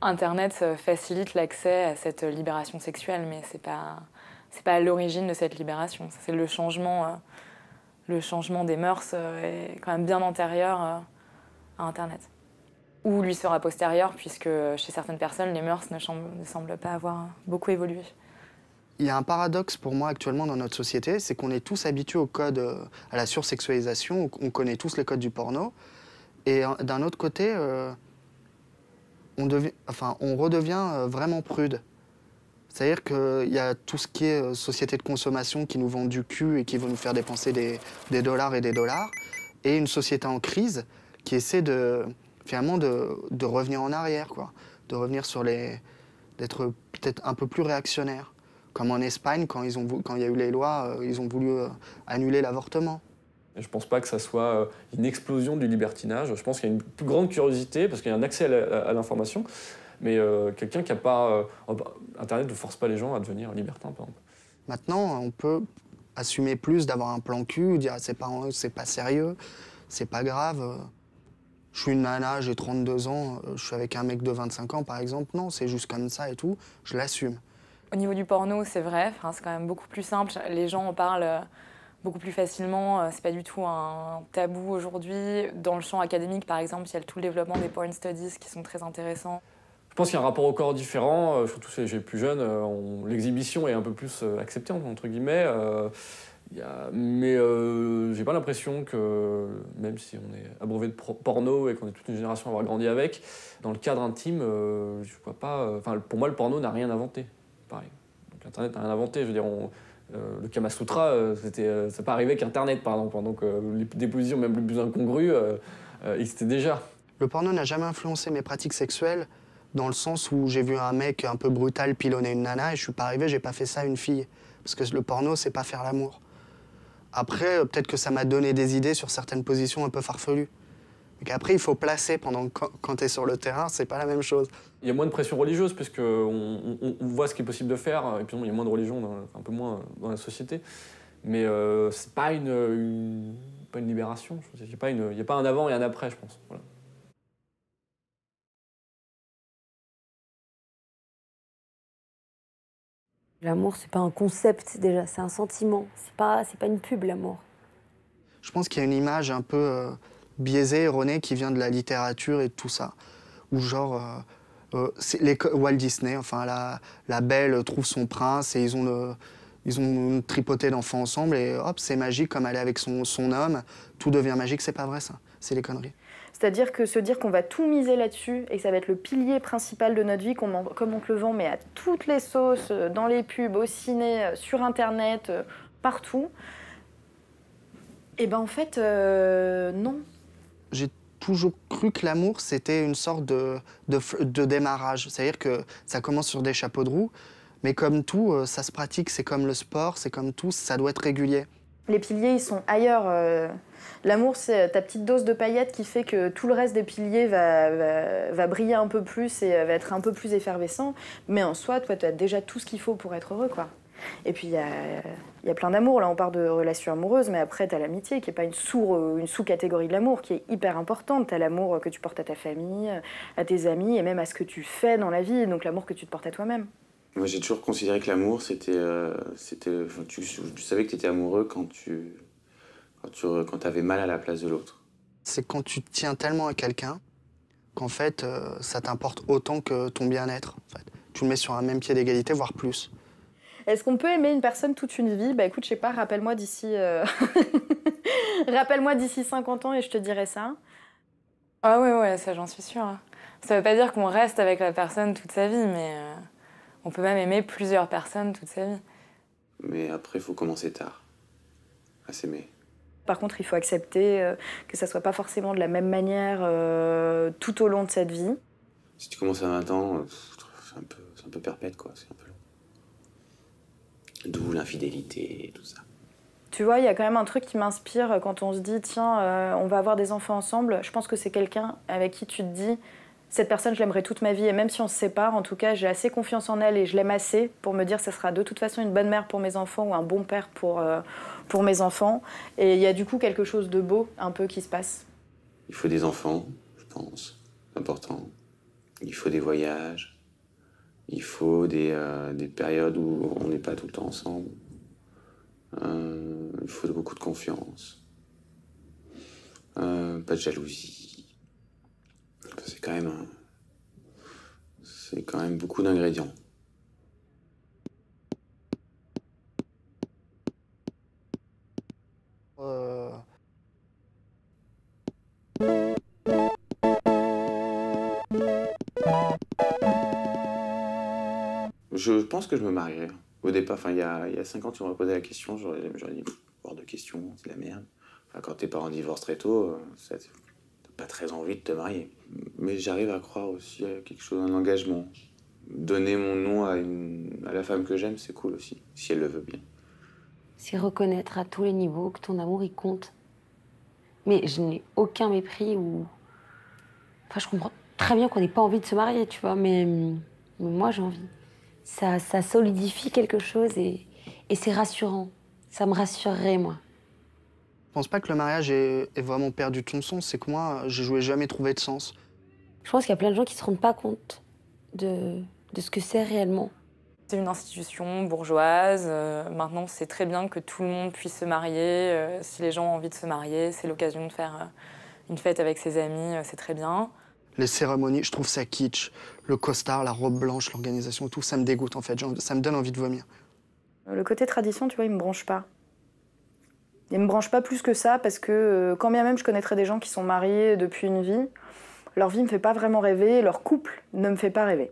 Internet facilite l'accès à cette libération sexuelle, mais c'est pas à l'origine de cette libération. C'est le changement des mœurs est quand même bien antérieur à Internet. Ou lui sera postérieur, puisque chez certaines personnes, les mœurs ne semblent pas avoir beaucoup évolué. Il y a un paradoxe pour moi actuellement dans notre société, c'est qu'on est tous habitués au code, à la sursexualisation, on connaît tous les codes du porno. Et d'un autre côté, on redevient vraiment prude. C'est-à-dire qu'il y a tout ce qui est société de consommation qui nous vend du cul et qui veut nous faire dépenser des dollars et des dollars, et une société en crise qui essaie finalement de revenir en arrière, quoi. De revenir d'être peut-être un peu plus réactionnaire. Comme en Espagne, quand il y a eu les lois, ils ont voulu annuler l'avortement. Je ne pense pas que ça soit une explosion du libertinage. Je pense qu'il y a une plus grande curiosité, parce qu'il y a un accès à l'information. Mais quelqu'un qui n'a pas... Internet ne force pas les gens à devenir libertins, par exemple. Maintenant, on peut assumer plus d'avoir un plan cul, dire c'est pas sérieux, c'est pas grave. Je suis une nana, j'ai 32 ans, je suis avec un mec de 25 ans, par exemple. Non, c'est juste comme ça et tout, je l'assume. Au niveau du porno, c'est vrai, c'est quand même beaucoup plus simple. Les gens en parlent beaucoup plus facilement. C'est pas du tout un tabou aujourd'hui. Dans le champ académique, par exemple, il y a tout le développement des porn studies qui sont très intéressants. Je pense qu'il y a un rapport au corps différent, surtout chez les plus jeunes. L'exhibition est un peu plus acceptée, entre guillemets. Mais j'ai pas l'impression que, même si on est abreuvé de porno et qu'on est toute une génération à avoir grandi avec, dans le cadre intime, je vois pas... pour moi, le porno n'a rien inventé. Pareil. Donc Internet n'a rien inventé. Je veux dire, le Kama Sutra, ça n'est pas arrivé qu'Internet, par exemple. Donc les dépositions même les plus incongrues existaient déjà. Le porno n'a jamais influencé mes pratiques sexuelles, dans le sens où j'ai vu un mec un peu brutal pilonner une nana et je suis pas arrivé, j'ai pas fait ça à une fille. Parce que le porno, c'est pas faire l'amour. Après, peut-être que ça m'a donné des idées sur certaines positions un peu farfelues. Mais après, il faut placer quand tu es sur le terrain, c'est pas la même chose. Il y a moins de pression religieuse, puisqu'on voit ce qui est possible de faire, et puis il y a moins de religion, un peu moins dans la société. Mais c'est pas une libération. Il n'y a pas un avant et un après, je pense. Voilà. L'amour, c'est pas un concept déjà, c'est un sentiment. C'est pas une pub, l'amour. Je pense qu'il y a une image un peu biaisée, erronée, qui vient de la littérature et de tout ça. Où genre, Walt Disney, enfin la belle trouve son prince et ils ont tripoté d'enfants ensemble et hop, c'est magique comme elle est avec son homme. Tout devient magique, c'est pas vrai ça, c'est des conneries. C'est-à-dire que se dire qu'on va tout miser là-dessus et que ça va être le pilier principal de notre vie, comme on te le vend, mais à toutes les sauces, dans les pubs, au ciné, sur Internet, partout, et ben en fait, non. J'ai toujours cru que l'amour, c'était une sorte de démarrage. C'est-à-dire que ça commence sur des chapeaux de roue, mais comme tout, ça se pratique, c'est comme le sport, c'est comme tout, ça doit être régulier. Les piliers, ils sont ailleurs. L'amour, c'est ta petite dose de paillettes qui fait que tout le reste des piliers va briller un peu plus et va être un peu plus effervescent. Mais en soi, toi, tu as déjà tout ce qu'il faut pour être heureux, quoi. Et puis, il y a plein d'amour. Là, on parle de relations amoureuses, mais après, tu as l'amitié, qui n'est pas une sous-catégorie de l'amour, qui est hyper importante. Tu as l'amour que tu portes à ta famille, à tes amis, et même à ce que tu fais dans la vie, donc l'amour que tu te portes à toi-même. Moi, j'ai toujours considéré que l'amour, tu savais que tu étais amoureux quand tu avais mal à la place de l'autre. C'est quand tu tiens tellement à quelqu'un qu'en fait, ça t'importe autant que ton bien-être. En fait. Tu le mets sur un même pied d'égalité, voire plus. Est-ce qu'on peut aimer une personne toute une vie? Bah écoute, je sais pas, rappelle-moi d'ici rappelle-moi d'ici 50 ans et je te dirai ça. Ah ouais, ça j'en suis sûre. Ça veut pas dire qu'on reste avec la personne toute sa vie, mais on peut même aimer plusieurs personnes toute sa vie. Mais après, il faut commencer tard à s'aimer. Par contre, il faut accepter que ça soit pas forcément de la même manière tout au long de cette vie. Si tu commences à 20 ans, c'est un peu perpète, quoi. C'est un peu long. D'où l'infidélité et tout ça. Tu vois, il y a quand même un truc qui m'inspire quand on se dit, tiens, on va avoir des enfants ensemble. Je pense que c'est quelqu'un avec qui tu te dis, cette personne, je l'aimerai toute ma vie. Et même si on se sépare, en tout cas, j'ai assez confiance en elle et je l'aime assez pour me dire que ça sera de toute façon une bonne mère pour mes enfants ou un bon père pour mes enfants. Et il y a du coup quelque chose de beau, un peu, qui se passe. Il faut des enfants, je pense, c'est important. Il faut des voyages. Il faut des périodes où on n'est pas tout le temps ensemble. Il faut beaucoup de confiance. Pas de jalousie. C'est quand même beaucoup d'ingrédients. Je pense que je me marierai. Au départ, il y a 5 ans, tu m'aurais posé la question, j'aurais dit, hors de question, c'est la merde. Enfin, quand tes parents divorcent très tôt, t'as pas très envie de te marier. Mais j'arrive à croire aussi à quelque chose, un engagement. Donner mon nom à la femme que j'aime, c'est cool aussi, si elle le veut bien. C'est reconnaître à tous les niveaux que ton amour, il compte. Mais je n'ai aucun mépris ou... Enfin, je comprends très bien qu'on n'ait pas envie de se marier, tu vois, mais moi, j'ai envie. Ça solidifie quelque chose et c'est rassurant. Ça me rassurerait, moi. Je pense pas que le mariage ait vraiment perdu ton sens, c'est que moi, j'ai jamais trouvé de sens. Je pense qu'il y a plein de gens qui se rendent pas compte de ce que c'est réellement. C'est une institution bourgeoise. Maintenant, c'est très bien que tout le monde puisse se marier. Si les gens ont envie de se marier, c'est l'occasion de faire une fête avec ses amis, c'est très bien. Les cérémonies, je trouve ça kitsch. Le costard, la robe blanche, l'organisation et tout, ça me dégoûte en fait. Ça me donne envie de vomir. Le côté tradition, tu vois, il me branche pas. Il me branche pas plus que ça parce que quand bien même je connaîtrais des gens qui sont mariés depuis une vie, leur vie me fait pas vraiment rêver, leur couple ne me fait pas rêver.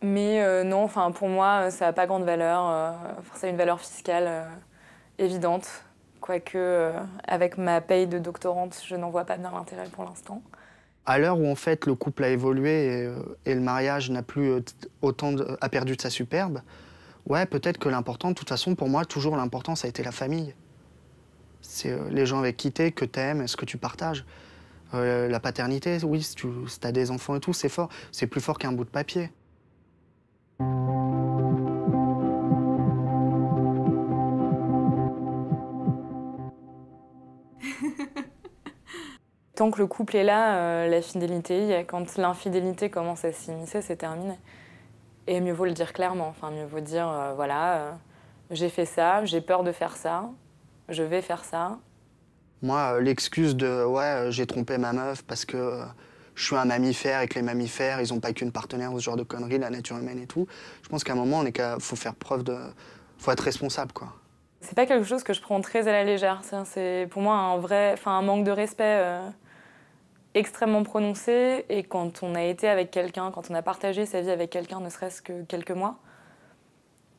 Mais non, enfin pour moi, ça n'a pas grande valeur. Ça a une valeur fiscale évidente. Quoique, avec ma paye de doctorante, je n'en vois pas bien l'intérêt pour l'instant. À l'heure où en fait le couple a évolué et le mariage n'a plus a perdu de sa superbe, ouais, peut-être que l'important, de toute façon, pour moi, toujours l'important, ça a été la famille. C'est les gens avec qui t'es, que t'aimes, ce que tu partages. La paternité, oui, si t'as des enfants et tout, c'est fort. C'est plus fort qu'un bout de papier. Tant que le couple est là, la fidélité, quand l'infidélité commence à s'immiscer, c'est terminé. Et mieux vaut le dire clairement, enfin mieux vaut dire, voilà, j'ai fait ça, j'ai peur de faire ça, je vais faire ça. Moi, l'excuse de « ouais, j'ai trompé ma meuf parce que je suis un mammifère et que les mammifères, ils ont pas qu'une partenaire » ou ce genre de conneries, la nature humaine et tout. Je pense qu'à un moment, faut faire preuve de... faut être responsable, quoi. C'est pas quelque chose que je prends très à la légère. C'est pour moi un manque de respect extrêmement prononcé. Et quand on a été avec quelqu'un, quand on a partagé sa vie avec quelqu'un, ne serait-ce que quelques mois,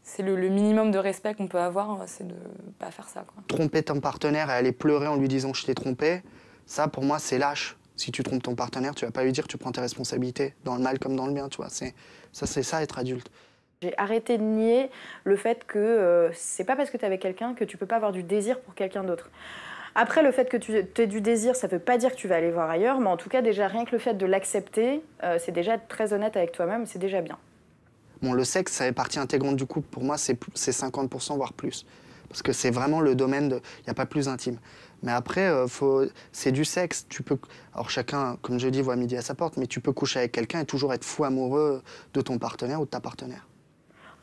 c'est le minimum de respect qu'on peut avoir, c'est de pas faire ça, quoi. Tromper ton partenaire et aller pleurer en lui disant « je t'ai trompé », ça, pour moi, c'est lâche. Si tu trompes ton partenaire, tu vas pas lui dire tu prends tes responsabilités, dans le mal comme dans le bien, tu vois. C'est ça, être adulte. J'ai arrêté de nier le fait que c'est pas parce que tu es avec quelqu'un que tu peux pas avoir du désir pour quelqu'un d'autre. Après, le fait que tu aies du désir, ça veut pas dire que tu vas aller voir ailleurs, mais en tout cas, déjà, rien que le fait de l'accepter, c'est déjà être très honnête avec toi-même, c'est déjà bien. Bon, le sexe, ça fait partie intégrante du couple. Pour moi, c'est 50%, voire plus. Parce que c'est vraiment le domaine de... Il n'y a pas plus intime. Mais après, c'est du sexe. Alors chacun, comme je dis, voit midi à sa porte, mais tu peux coucher avec quelqu'un et toujours être fou amoureux de ton partenaire ou de ta partenaire.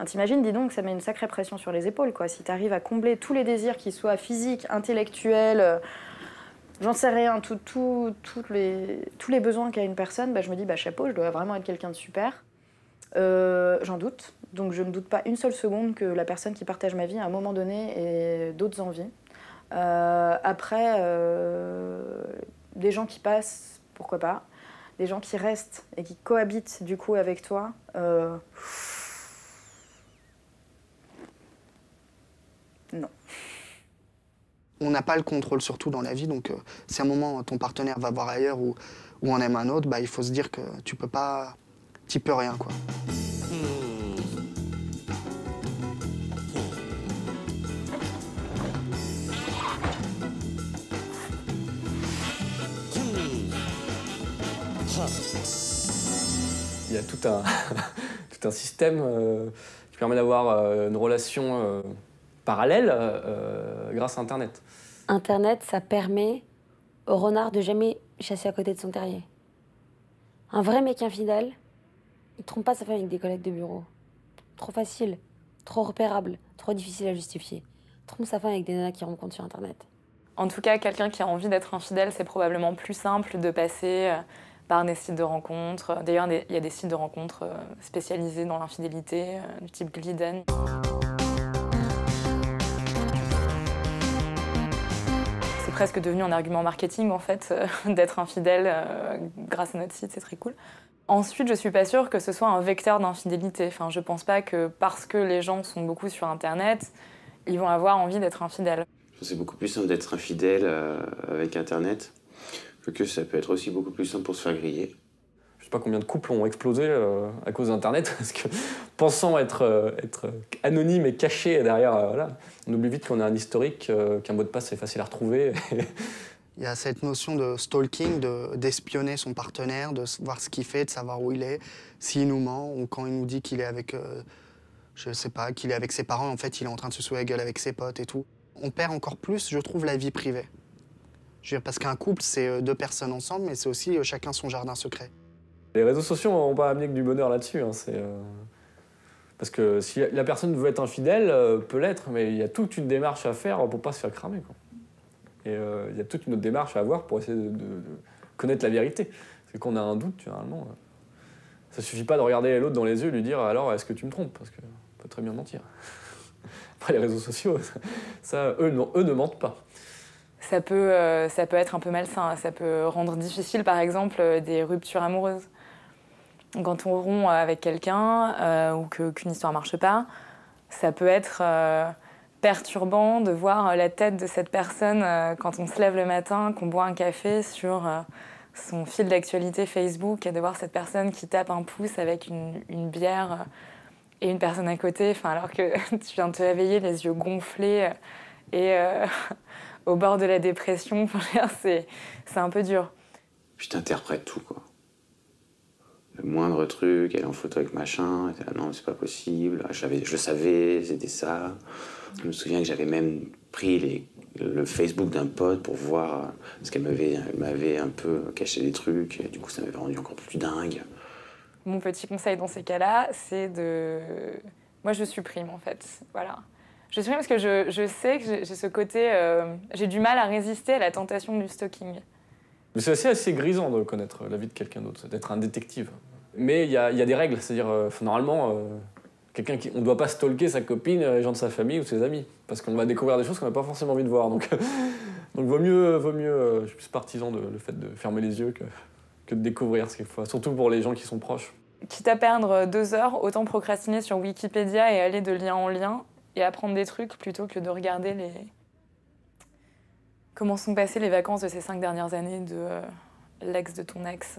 T'imagines, dis donc, que ça met une sacrée pression sur les épaules, quoi. Si tu arrives à combler tous les désirs, qu'ils soient physiques, intellectuels, j'en sais rien, tous les besoins qu'a une personne, je me dis, chapeau, je dois vraiment être quelqu'un de super. J'en doute, donc je ne doute pas une seule seconde que la personne qui partage ma vie à un moment donné ait d'autres envies. Après, des gens qui passent, pourquoi pas. Des gens qui restent et qui cohabitent du coup avec toi. Non. On n'a pas le contrôle sur tout dans la vie, donc si à un moment ton partenaire va voir ailleurs ou en aime un autre, il faut se dire que tu peux pas, t'y peux rien, quoi. Il y a tout un système qui permet d'avoir une relation parallèle grâce à Internet. Internet, ça permet au renard de jamais chasser à côté de son terrier. Un vrai mec infidèle, il trompe pas sa femme avec des collègues de bureau. Trop facile, trop repérable, trop difficile à justifier. Trompe sa femme avec des nanas qui rencontrent sur Internet. En tout cas, quelqu'un qui a envie d'être infidèle, c'est probablement plus simple de passer par des sites de rencontres. D'ailleurs, il y a des sites de rencontres spécialisés dans l'infidélité, du type Gliden. C'est presque devenu un argument marketing, en fait, d'être infidèle grâce à notre site, c'est très cool. Ensuite, je suis pas sûre que ce soit un vecteur d'infidélité. Enfin, je pense pas que parce que les gens sont beaucoup sur Internet, ils vont avoir envie d'être infidèles. C'est beaucoup plus simple d'être infidèle avec Internet que ça peut être aussi beaucoup plus simple pour se faire griller. Je sais pas combien de couples ont explosé à cause d'Internet, parce que pensant être anonyme et caché derrière, voilà, on oublie vite qu'on a un historique, qu'un mot de passe est facile à retrouver. Il y a cette notion de stalking, d'espionner son partenaire, de voir ce qu'il fait, de savoir où il est, s'il nous ment ou quand il nous dit qu'il est avec, je sais pas, qu'il est avec ses parents, en fait, il est en train de se secouer la gueule avec ses potes et tout. On perd encore plus, je trouve, la vie privée. Je veux dire, parce qu'un couple, c'est deux personnes ensemble, mais c'est aussi chacun son jardin secret. Les réseaux sociaux n'ont pas amené que du bonheur là-dessus. Hein, parce que si la personne veut être infidèle, peut l'être, mais il y a toute une démarche à faire pour pas se faire cramer, quoi. Et il y a toute une autre démarche à avoir pour essayer de connaître la vérité. Parce que quand on a un doute, généralement, ça suffit pas de regarder l'autre dans les yeux et lui dire « alors, est-ce que tu me trompes ?» Parce qu'on peut très bien mentir. Après, les réseaux sociaux, eux ne mentent pas. Ça peut être un peu malsain, ça peut rendre difficile, par exemple, des ruptures amoureuses. Quand on rompt avec quelqu'un ou qu'une histoire ne marche pas, ça peut être perturbant de voir la tête de cette personne quand on se lève le matin, qu'on boit un café sur son fil d'actualité Facebook et de voir cette personne qui tape un pouce avec une bière et une personne à côté, alors que tu viens de te réveiller les yeux gonflés et au bord de la dépression. C'est un peu dur. Puis t'interprètes tout, quoi. Le moindre truc, elle est en photo avec machin, et non, c'est pas possible, je savais, c'était ça. Je me souviens que j'avais même pris le Facebook d'un pote pour voir, parce qu'elle m'avait un peu caché des trucs, et du coup ça m'avait rendu encore plus dingue. Mon petit conseil dans ces cas-là, c'est de... Moi, je supprime, en fait. Voilà. Je supprime parce que je sais que j'ai ce côté... j'ai du mal à résister à la tentation du stalking. Mais c'est assez grisant de connaître la vie de quelqu'un d'autre, d'être un détective. Mais il y a des règles, c'est-à-dire, normalement, on ne doit pas stalker sa copine, les gens de sa famille ou ses amis, parce qu'on va découvrir des choses qu'on n'a pas forcément envie de voir. Donc vaut mieux, je suis plus partisan de le fait de fermer les yeux que de découvrir ce qu'il faut, surtout pour les gens qui sont proches. Quitte à perdre 2 heures, autant procrastiner sur Wikipédia et aller de lien en lien et apprendre des trucs plutôt que de regarder comment sont passées les vacances de ces 5 dernières années de l'ex de ton ex.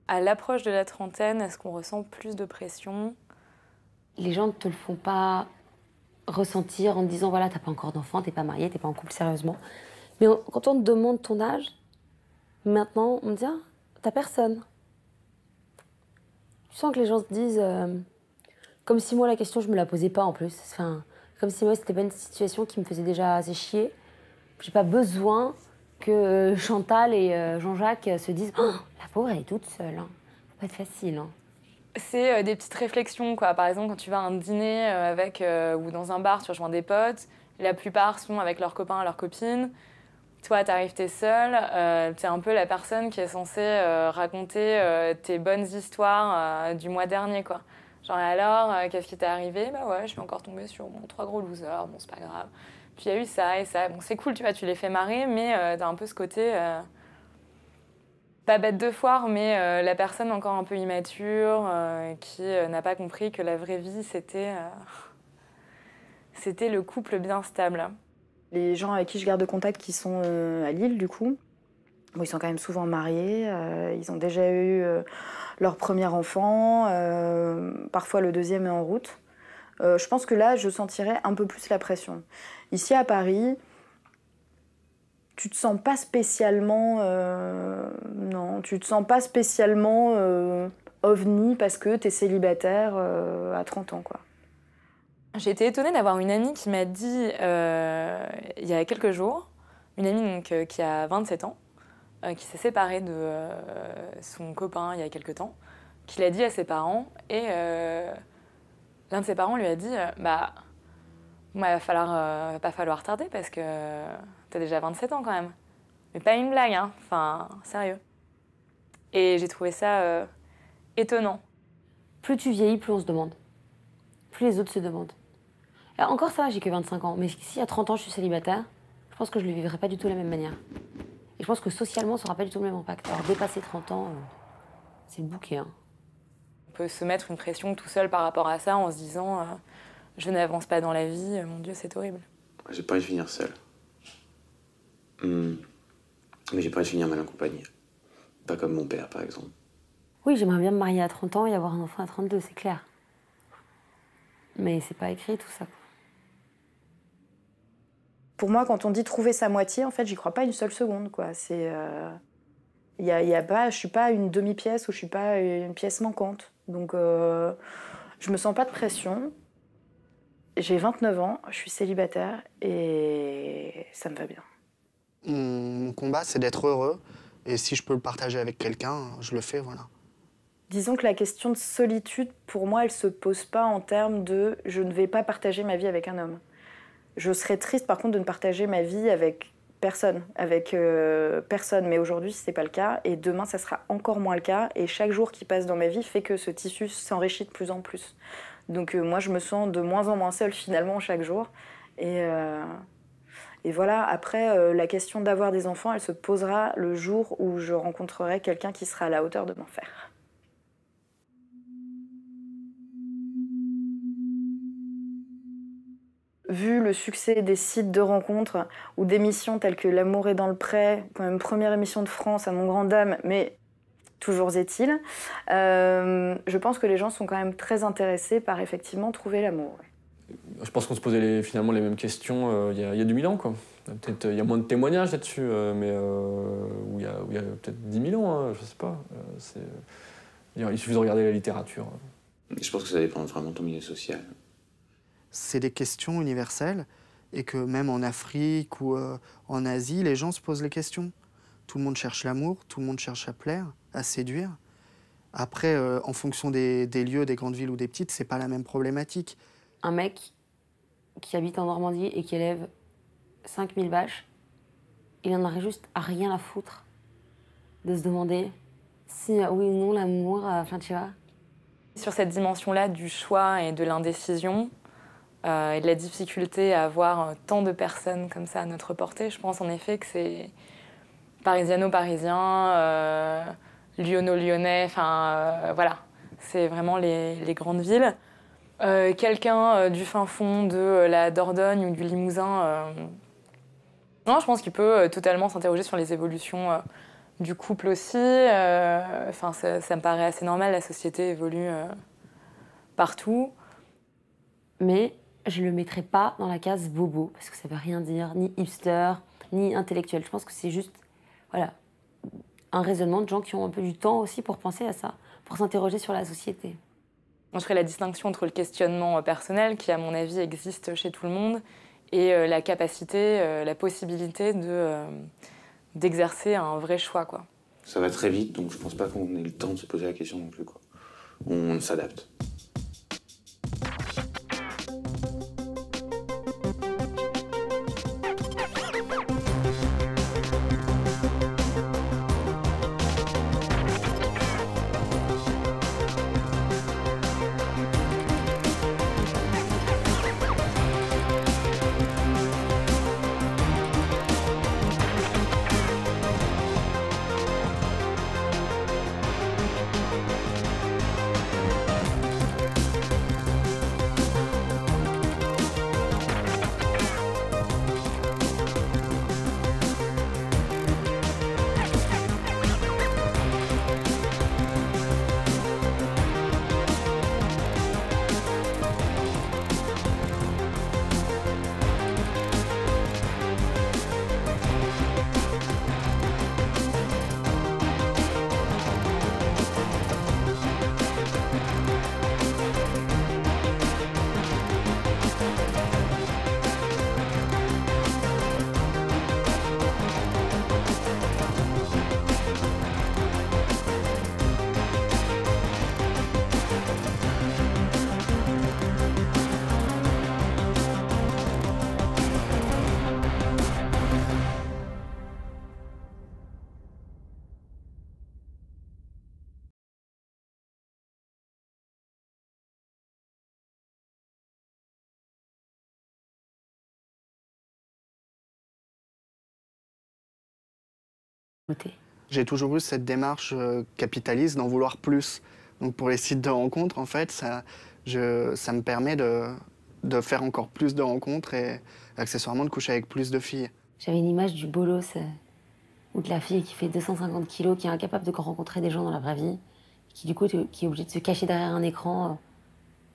À l'approche de la trentaine, est-ce qu'on ressent plus de pression? Les gens ne te le font pas ressentir en te disant voilà, t'as pas encore d'enfant, t'es pas marié, t'es pas en couple sérieusement. Mais quand on te demande ton âge, maintenant, on me dit ah, t'as personne. Tu sens que les gens se disent comme si moi la question je me la posais pas en plus. Enfin, comme si moi c'était pas une situation qui me faisait déjà assez chier. J'ai pas besoin que Chantal et Jean-Jacques se disent oh, la pauvre elle est toute seule. Hein. Ça va pas être facile. Hein. C'est des petites réflexions, quoi. Par exemple, quand tu vas à un dîner ou dans un bar, tu rejoins des potes, la plupart sont avec leurs copains et leurs copines. Toi, t'arrives, t'es seule, t'es un peu la personne qui est censée raconter tes bonnes histoires du mois dernier, quoi. Genre, alors, qu'est-ce qui t'est arrivé? Bah ouais, je suis encore tombée sur mon 3 gros losers, bon, c'est pas grave. Puis il y a eu ça et ça. Bon, c'est cool, tu vois, tu les fais marrer, mais t'as un peu ce côté... pas bête de foire, mais la personne encore un peu immature, qui n'a pas compris que la vraie vie, c'était le couple bien stable. Les gens avec qui je garde contact qui sont à Lille, du coup, bon, ils sont quand même souvent mariés, ils ont déjà eu leur premier enfant, parfois le deuxième est en route. Je pense que là, je sentirais un peu plus la pression. Ici, à Paris, tu te sens pas spécialement... non, tu te sens pas spécialement ovni parce que t'es célibataire à 30 ans, quoi. J'ai été étonnée d'avoir une amie qui m'a dit, il y a quelques jours, une amie donc, qui a 27 ans, qui s'est séparée de son copain il y a quelques temps, qui l'a dit à ses parents, et l'un de ses parents lui a dit bah, il va pas falloir tarder parce que t'as déjà 27 ans quand même. Mais pas une blague, hein, enfin, sérieux. Et j'ai trouvé ça étonnant. Plus tu vieillis, plus on se demande. Plus les autres se demandent. Alors, encore ça, j'ai que 25 ans. Mais si à 30 ans, je suis célibataire, je pense que je ne le vivrai pas du tout de la même manière. Et je pense que socialement, ça n'aura pas du tout le même impact. Alors, dépasser 30 ans, c'est le bouquet. Hein. On peut se mettre une pression tout seul par rapport à ça en se disant je n'avance pas dans la vie, mon Dieu, c'est horrible. J'ai pas envie de finir seul. Mais j'ai pas envie de finir mal accompagné. Pas comme mon père, par exemple. Oui, j'aimerais bien me marier à 30 ans et avoir un enfant à 32, c'est clair. Mais c'est pas écrit tout ça. Pour moi, quand on dit trouver sa moitié, en fait, j'y crois pas une seule seconde, quoi. C'est, y a pas, je suis pas une demi-pièce ou je suis pas une pièce manquante. Donc, je me sens pas de pression. J'ai 29 ans, je suis célibataire et ça me va bien. Mon combat, c'est d'être heureux. Et si je peux le partager avec quelqu'un, je le fais, voilà. Disons que la question de solitude, pour moi, elle se pose pas en termes de « je ne vais pas partager ma vie avec un homme ». Je serais triste, par contre, de ne partager ma vie avec personne. Mais aujourd'hui, c'est pas le cas. Et demain, ça sera encore moins le cas. Et chaque jour qui passe dans ma vie fait que ce tissu s'enrichit de plus en plus. Donc moi, je me sens de moins en moins seule, finalement, chaque jour. Et voilà, après, la question d'avoir des enfants, elle se posera le jour où je rencontrerai quelqu'un qui sera à la hauteur de m'en faire. Vu le succès des sites de rencontres ou d'émissions telles que L'amour est dans le pré, quand même première émission de France à mon grand dame, mais toujours est-il, je pense que les gens sont quand même très intéressés par effectivement trouver l'amour. Ouais. Je pense qu'on se posait finalement les mêmes questions il y a 2000 ans, quoi. Peut-être il y a moins de témoignages là-dessus, mais où il y a peut-être 10 000 ans, hein, je sais pas. Il suffit de regarder la littérature. Je pense que ça dépend vraiment de ton milieu social. C'est des questions universelles et que même en Afrique ou en Asie, les gens se posent les questions. Tout le monde cherche l'amour, tout le monde cherche à plaire, à séduire. Après, en fonction des lieux, des grandes villes ou des petites, c'est pas la même problématique. Un mec qui habite en Normandie et qui élève 5000 vaches, il en aurait juste à rien à foutre de se demander si oui ou non l'amour, enfin tu vois. Sur cette dimension-là du choix et de l'indécision, et de la difficulté à avoir tant de personnes comme ça à notre portée, je pense en effet que c'est parisiano-parisien, lyonno-lyonnais, enfin voilà, c'est vraiment les grandes villes. Quelqu'un du fin fond de la Dordogne ou du Limousin, non, je pense qu'il peut totalement s'interroger sur les évolutions du couple aussi. Enfin, ça me paraît assez normal, la société évolue partout. Mais je le mettrai pas dans la case bobo, parce que ça veut rien dire, ni hipster, ni intellectuel. Je pense que c'est juste, voilà, un raisonnement de gens qui ont un peu du temps aussi pour penser à ça, pour s'interroger sur la société. Je ferai la distinction entre le questionnement personnel, qui à mon avis existe chez tout le monde, et la capacité, la possibilité d'exercer un vrai choix, quoi. Ça va très vite, donc je pense pas qu'on ait le temps de se poser la question non plus, quoi. On s'adapte. côté. J'ai toujours eu cette démarche capitaliste d'en vouloir plus. Donc pour les sites de rencontres, en fait, ça me permet de faire encore plus de rencontres et accessoirement de coucher avec plus de filles. J'avais une image du bolos ou de la fille qui fait 250 kilos, qui est incapable de rencontrer des gens dans la vraie vie, qui du coup qui est obligée de se cacher derrière un écran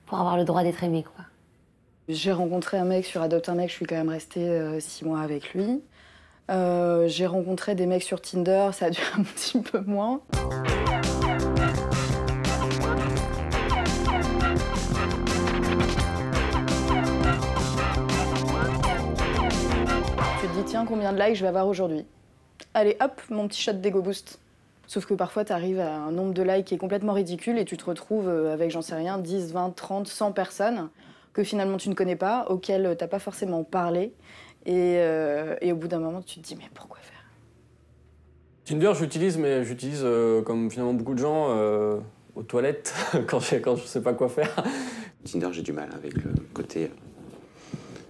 pour avoir le droit d'être aimée, quoi. J'ai rencontré un mec sur Adopte un mec, je suis quand même restée 6 mois avec lui. J'ai rencontré des mecs sur Tinder, ça a duré un petit peu moins. Tu te dis, tiens, combien de likes je vais avoir aujourd'hui? Allez, hop, mon petit shot d'ego boost. Sauf que parfois, tu arrives à un nombre de likes qui est complètement ridicule et tu te retrouves avec, j'en sais rien, 10, 20, 30, 100 personnes que finalement tu ne connais pas, auxquelles tu n'as pas forcément parlé. Et au bout d'un moment, tu te dis, mais pourquoi faire? Tinder, j'utilise, mais j'utilise comme finalement beaucoup de gens aux toilettes quand je sais pas quoi faire. Tinder, j'ai du mal avec le côté.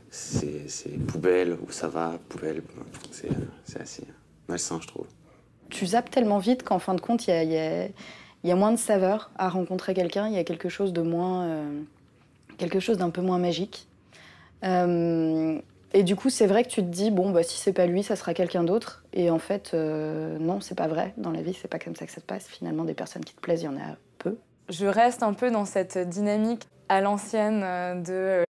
C'est poubelle où ça va, poubelle. C'est assez malsain, je trouve. Tu zappes tellement vite qu'en fin de compte, il y a moins de saveur à rencontrer quelqu'un, il y a quelque chose de moins. Quelque chose d'un peu moins magique. Et du coup, c'est vrai que tu te dis, bon, bah, si c'est pas lui, ça sera quelqu'un d'autre. Et en fait, non, c'est pas vrai. Dans la vie, c'est pas comme ça que ça se passe. Finalement, des personnes qui te plaisent, il y en a peu. Je reste un peu dans cette dynamique à l'ancienne de...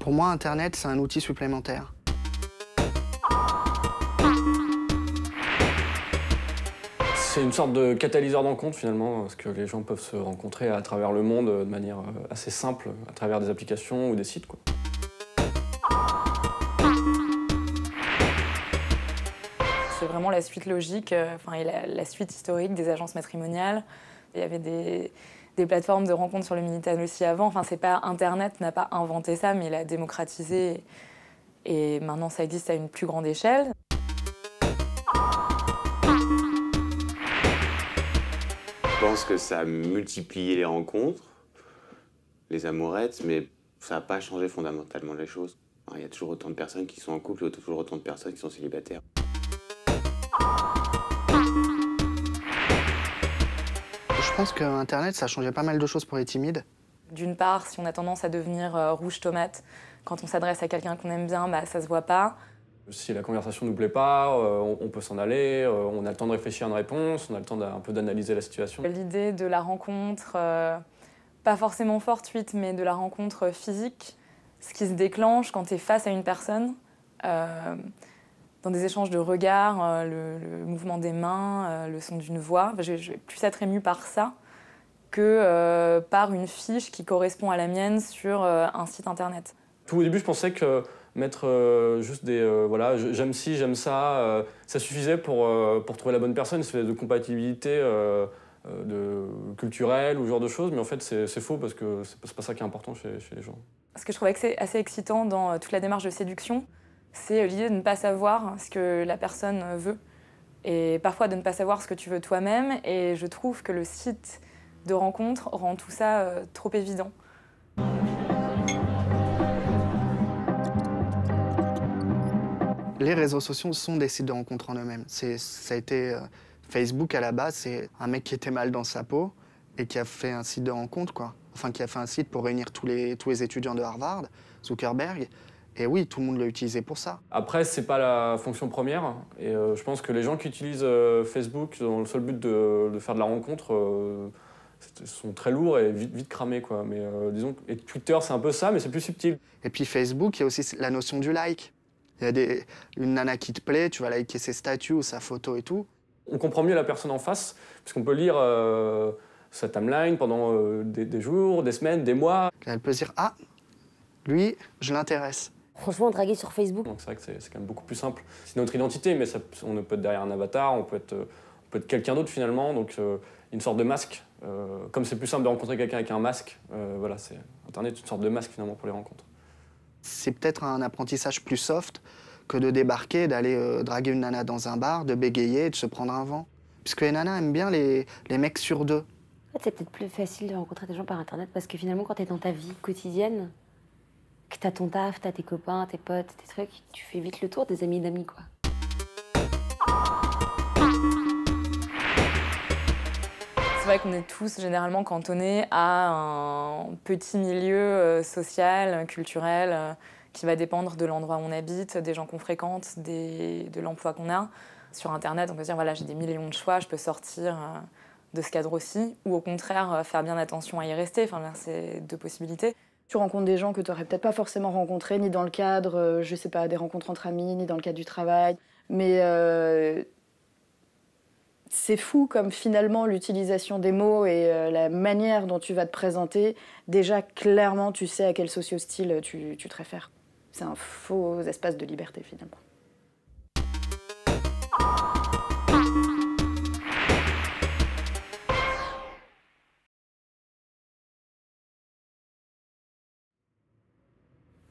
Pour moi, Internet, c'est un outil supplémentaire. C'est une sorte de catalyseur d'encontre finalement, parce que les gens peuvent se rencontrer à travers le monde de manière assez simple, à travers des applications ou des sites, quoi. C'est vraiment la suite logique, et la suite historique des agences matrimoniales. Il y avait des plateformes de rencontres sur le Minitel aussi avant. Enfin, c'est pas Internet n'a pas inventé ça, mais il a démocratisé. Et maintenant, ça existe à une plus grande échelle. Je pense que ça a multiplié les rencontres, les amourettes, mais ça n'a pas changé fondamentalement les choses. Il y a toujours autant de personnes qui sont en couple, il y a toujours autant de personnes qui sont célibataires. Je pense qu'Internet, ça a changé pas mal de choses pour les timides. D'une part, si on a tendance à devenir rouge tomate, quand on s'adresse à quelqu'un qu'on aime bien, bah, ça se voit pas. Si la conversation nous plaît pas, on peut s'en aller, on a le temps de réfléchir à une réponse, on a le temps un peu d'analyser la situation. L'idée de la rencontre, pas forcément fortuite, mais de la rencontre physique, ce qui se déclenche quand tu es face à une personne, dans des échanges de regards, le mouvement des mains, le son d'une voix. Je vais plus être émue par ça que par une fiche qui correspond à la mienne sur un site internet. Tout au début, je pensais que mettre juste des voilà, j'aime ci, j'aime ça, ça suffisait pour trouver la bonne personne, une espèce de compatibilité culturelle ou ce genre de choses, mais en fait c'est faux parce que c'est pas ça qui est important chez les gens. Ce que je trouvais que c'est assez excitant dans toute la démarche de séduction, c'est l'idée de ne pas savoir ce que la personne veut et parfois de ne pas savoir ce que tu veux toi-même, et je trouve que le site de rencontre rend tout ça trop évident. Les réseaux sociaux sont des sites de rencontres en eux-mêmes. Ça a été Facebook à la base, c'est un mec qui était mal dans sa peau et qui a fait un site de rencontre, quoi. Enfin, qui a fait un site pour réunir tous les étudiants de Harvard, Zuckerberg. Et oui, tout le monde l'a utilisé pour ça. Après, c'est pas la fonction première. Et je pense que les gens qui utilisent Facebook dans le seul but de faire de la rencontre sont très lourds et vite cramés, quoi. Mais disons, et Twitter, c'est un peu ça, mais c'est plus subtil. Et puis Facebook, il y a aussi la notion du like. Il y a une nana qui te plaît, tu vas liker ses statuts ou sa photo et tout. On comprend mieux la personne en face, puisqu'on peut lire sa timeline pendant des jours, des semaines, des mois. Elle peut se dire « Ah, lui, je l'intéresse ». Franchement, draguer sur Facebook. Donc c'est vrai que c'est quand même beaucoup plus simple. C'est notre identité, mais on peut être derrière un avatar, on peut peut être quelqu'un d'autre finalement, donc une sorte de masque. Comme c'est plus simple de rencontrer quelqu'un avec un masque, voilà, Internet est une sorte de masque finalement pour les rencontres. C'est peut-être un apprentissage plus soft que de débarquer, d'aller draguer une nana dans un bar, de bégayer et de se prendre un vent. Puisque les nanas aiment bien les mecs sur deux. En fait, c'est peut-être plus facile de rencontrer des gens par Internet parce que finalement, quand t'es dans ta vie quotidienne, que t'as ton taf, t'as tes copains, tes potes, tes trucs, tu fais vite le tour des amis d'amis, quoi. C'est vrai qu'on est tous généralement cantonnés à un petit milieu social, culturel, qui va dépendre de l'endroit où on habite, des gens qu'on fréquente, de l'emploi qu'on a. Sur Internet, on peut se dire, voilà, j'ai des millions de choix, je peux sortir de ce cadre aussi, ou au contraire, faire bien attention à y rester. Enfin, c'est deux possibilités. Tu rencontres des gens que tu n'aurais peut-être pas forcément rencontrés, ni dans le cadre, je sais pas, des rencontres entre amis, ni dans le cadre du travail. Mais c'est fou comme finalement l'utilisation des mots et la manière dont tu vas te présenter, déjà clairement tu sais à quel socio-style tu te réfères. C'est un faux espace de liberté finalement.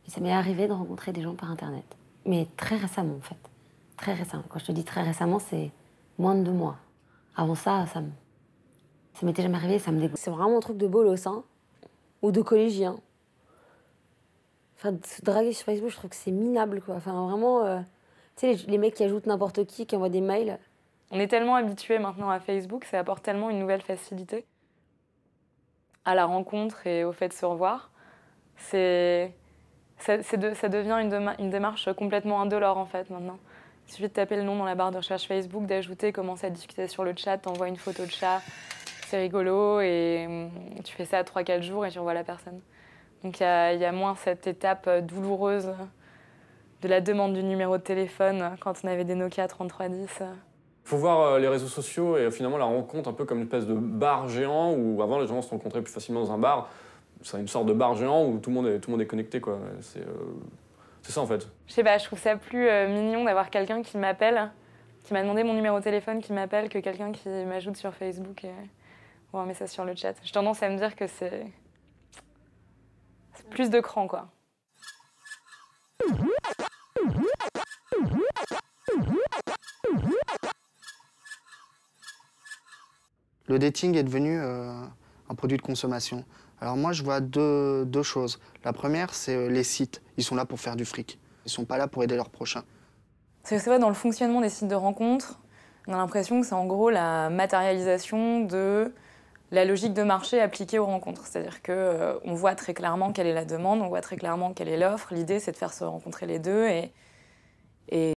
Ça m'est arrivé de rencontrer des gens par Internet. Mais très récemment, en fait. Très récemment. Quand je te dis très récemment, c'est moins de 2 mois. Avant ça, ça m'était jamais arrivé, ça me dégoûte. C'est vraiment un truc de bolos, hein, ou de collégien. Enfin, de se draguer sur Facebook, je trouve que c'est minable, quoi. Enfin, vraiment, tu sais, les mecs qui ajoutent n'importe qui envoient des mails. On est tellement habitués maintenant à Facebook, ça apporte tellement une nouvelle facilité à la rencontre et au fait de se revoir. Ça devient une démarche complètement indolore, en fait, maintenant. Il suffit de taper le nom dans la barre de recherche Facebook, d'ajouter, commencer à discuter sur le chat, t'envoies une photo de chat, c'est rigolo, et tu fais ça 3-4 jours et tu revois la personne. Donc il y a moins cette étape douloureuse de la demande du numéro de téléphone quand on avait des Nokia 3310. Il faut voir les réseaux sociaux et finalement la rencontre un peu comme une espèce de bar géant où avant les gens se rencontraient plus facilement dans un bar. C'est une sorte de bar géant où tout le monde est connecté, quoi. C'est ça en fait. Je sais pas, je trouve ça plus mignon d'avoir quelqu'un qui m'appelle, qui m'a demandé mon numéro de téléphone, qui m'appelle, que quelqu'un qui m'ajoute sur Facebook ou un message sur le chat. J'ai tendance à me dire que c'est plus de cran, quoi. Le dating est devenu un produit de consommation. Alors moi, je vois deux choses. La première, c'est les sites. Ils sont là pour faire du fric. Ils sont pas là pour aider leurs prochains. C'est vrai, dans le fonctionnement des sites de rencontres, on a l'impression que c'est en gros la matérialisation de la logique de marché appliquée aux rencontres. C'est-à-dire qu'on voit très clairement quelle est la demande, on voit très clairement quelle est l'offre. L'idée, c'est de faire se rencontrer les deux et